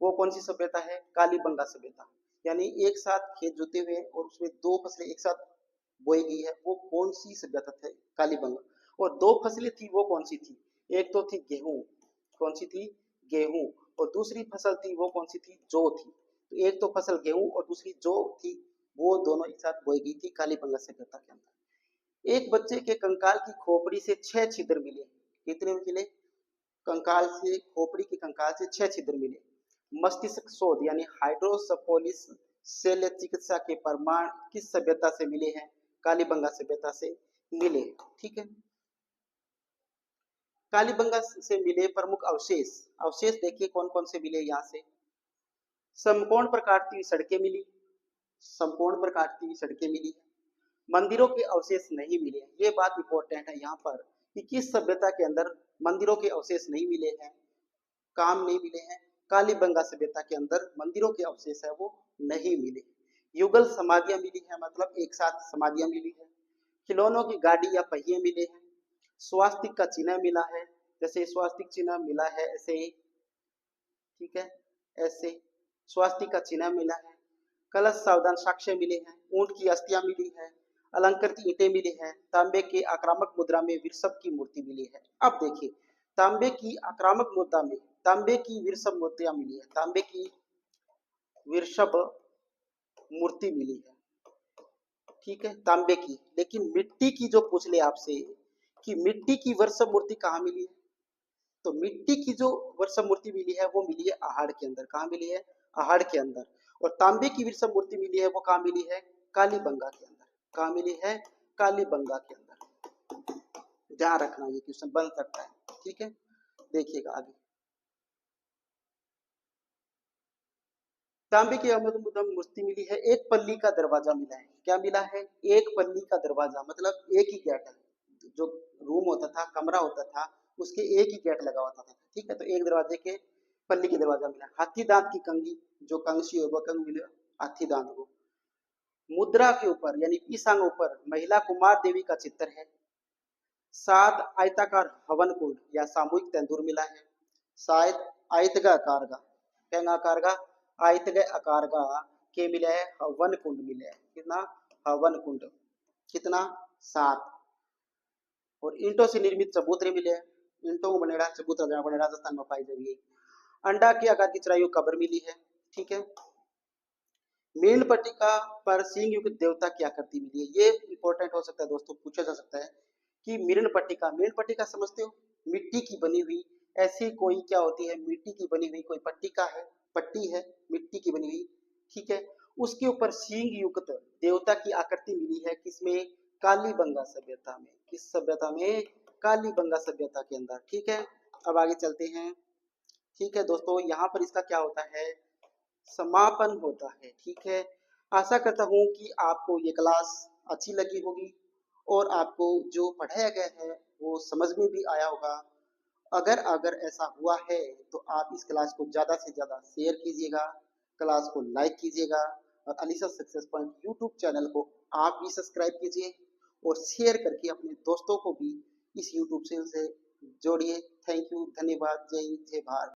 वो कौन सी सभ्यता है? कालीबंगा सभ्यता। यानी एक साथ खेत जोते हुए और उसमें दो फसलें एक साथ बोई गई है, वो कौन सी सभ्यता है? कालीबंगा। और दो फसलें थी, वो कौन सी थी? एक तो थी गेहूं। कौन सी थी? गेहूं। और दूसरी फसल थी, वो कौन सी थी? जौ थी। तो एक तो फसल गेहूं और दूसरी जौ थी, वो दोनों एक साथ बोई गई थी कालीबंगा सभ्यता के अंदर। एक बच्चे के कंकाल की खोपड़ी से 6 छिद्र मिले। कितने मिले? खोपड़ी के कंकाल से 6 छिद्र मिले। मस्तिष्क शोध यानी हाइड्रोसपोलिस शल्य चिकित्सा के प्रमाण किस सभ्यता से मिले हैं? कालीबंगा सभ्यता से मिले। ठीक है, कालीबंगा से मिले प्रमुख अवशेष देखिए कौन कौन से मिले यहाँ से। समकोण प्रकार की सड़कें मिली, समकोण प्रकार की सड़कें मिली। मंदिरों के अवशेष नहीं मिले। ये बात इंपॉर्टेंट है यहाँ पर कि किस सभ्यता के अंदर मंदिरों के अवशेष नहीं मिले हैं, काम नहीं मिले हैं? कालीबंगा सभ्यता के अंदर मंदिरों के अवशेष है वो नहीं मिले। युगल समाधियां मिली है, मतलब एक साथ समाधियां मिली है। खिलौनों की गाड़ी या पहिए मिले हैं। स्वास्तिक का चिन्ह मिला है, जैसे स्वास्तिक चिन्ह मिला है ऐसे ही। ठीक है, ऐसे स्वास्तिक का चिन्ह मिला है। कलश सावधान साक्ष्य मिले हैं। ऊंट की अस्थियां मिली है। अलंकृत ईंटें मिली हैं। तांबे के आक्रामक मुद्रा में वृषभ की मूर्ति मिली है। अब देखिए, तांबे की आक्रामक मुद्रा में तांबे की वृषभ मूर्तियां मिली है। तांबे की वृषभ मूर्ति मिली है। ठीक है, तांबे की। लेकिन मिट्टी की जो पूछ ले आपसे कि मिट्टी की वृषभ मूर्ति कहाँ मिली है, तो मिट्टी की जो वृषभ मूर्ति मिली है वो मिली है आहड़ के अंदर। कहाँ मिली है? आहड़ के अंदर। और तांबे की वृषभ मूर्ति मिली है वो कहाँ मिली है? कालीबंगा के अंदर। कहाँ मिली है? कालीबंगा के अंदर। ध्यान रखना, ये क्वेश्चन बन सकता है। ठीक है, देखिएगा आगे। तांबे की मूर्ति मिली है। एक पल्ली का दरवाजा मिला है। क्या मिला है? एक पल्ली का दरवाजा, मतलब एक ही गेट है। जो रूम होता था, कमरा होता था, उसके एक ही गेट लगा होता था। ठीक है, तो एक दरवाजे के पल्ली के दरवाजा मिला। हाथी दांत की कंघी, जो कंघी और वह कंघी मिला। हाथी दांत को। मुद्रा के ऊपर यानी पीसांग ऊपर महिला कुमार देवी का चित्र है। 7 आयताकार हवन कुंड या सामूहिक तंदूर मिला है। शायद आयतगा आकार का, क्या आकार का, आयतगे आकार का के मिला है हवन कुंड मिले है। कितना? हवन कुंड। कितना? 7। और ईंटों से निर्मित चबूतरे मिले हैं। ईंटों को बनेड़ा चबूतरा जहाँ बने राजस्थान में पाई जाएगी। अंडा के आकार की चरायु कब्र मिली है। ठीक है। मीन पट्टिका पर सिंह युक्त देवता की आकृति मिली है। ये इंपॉर्टेंट हो सकता है दोस्तों, पूछा जा सकता है कि मीन पट्टिका समझते हो? मिट्टी की बनी हुई ऐसी कोई क्या होती है, मिट्टी की बनी हुई कोई पट्टिका है, पट्टी है मिट्टी की बनी हुई। ठीक है। उसके ऊपर सिंह युक्त देवता की आकृति मिली है। किसमें? कालीबंगा सभ्यता में। किस सभ्यता में? कालीबंगा सभ्यता के अंदर। ठीक है। अब आगे चलते हैं। ठीक है दोस्तों, यहाँ पर इसका क्या होता है, समापन होता है। ठीक है। आशा करता हूँ कि आपको ये क्लास अच्छी लगी होगी और आपको जो पढ़ाया गया है वो समझ में भी आया होगा। अगर अगर ऐसा हुआ है तो आप इस क्लास को ज़्यादा से ज़्यादा शेयर कीजिएगा, क्लास को लाइक कीजिएगा और Alisha success point YouTube channel को आप भी सब्सक्राइब कीजिए और शेयर करके अपने दोस्तों को भी इस यूट्यूब चैनल से जोड़िए। थैंक यू, धन्यवाद, जय हिंद, जय भारत।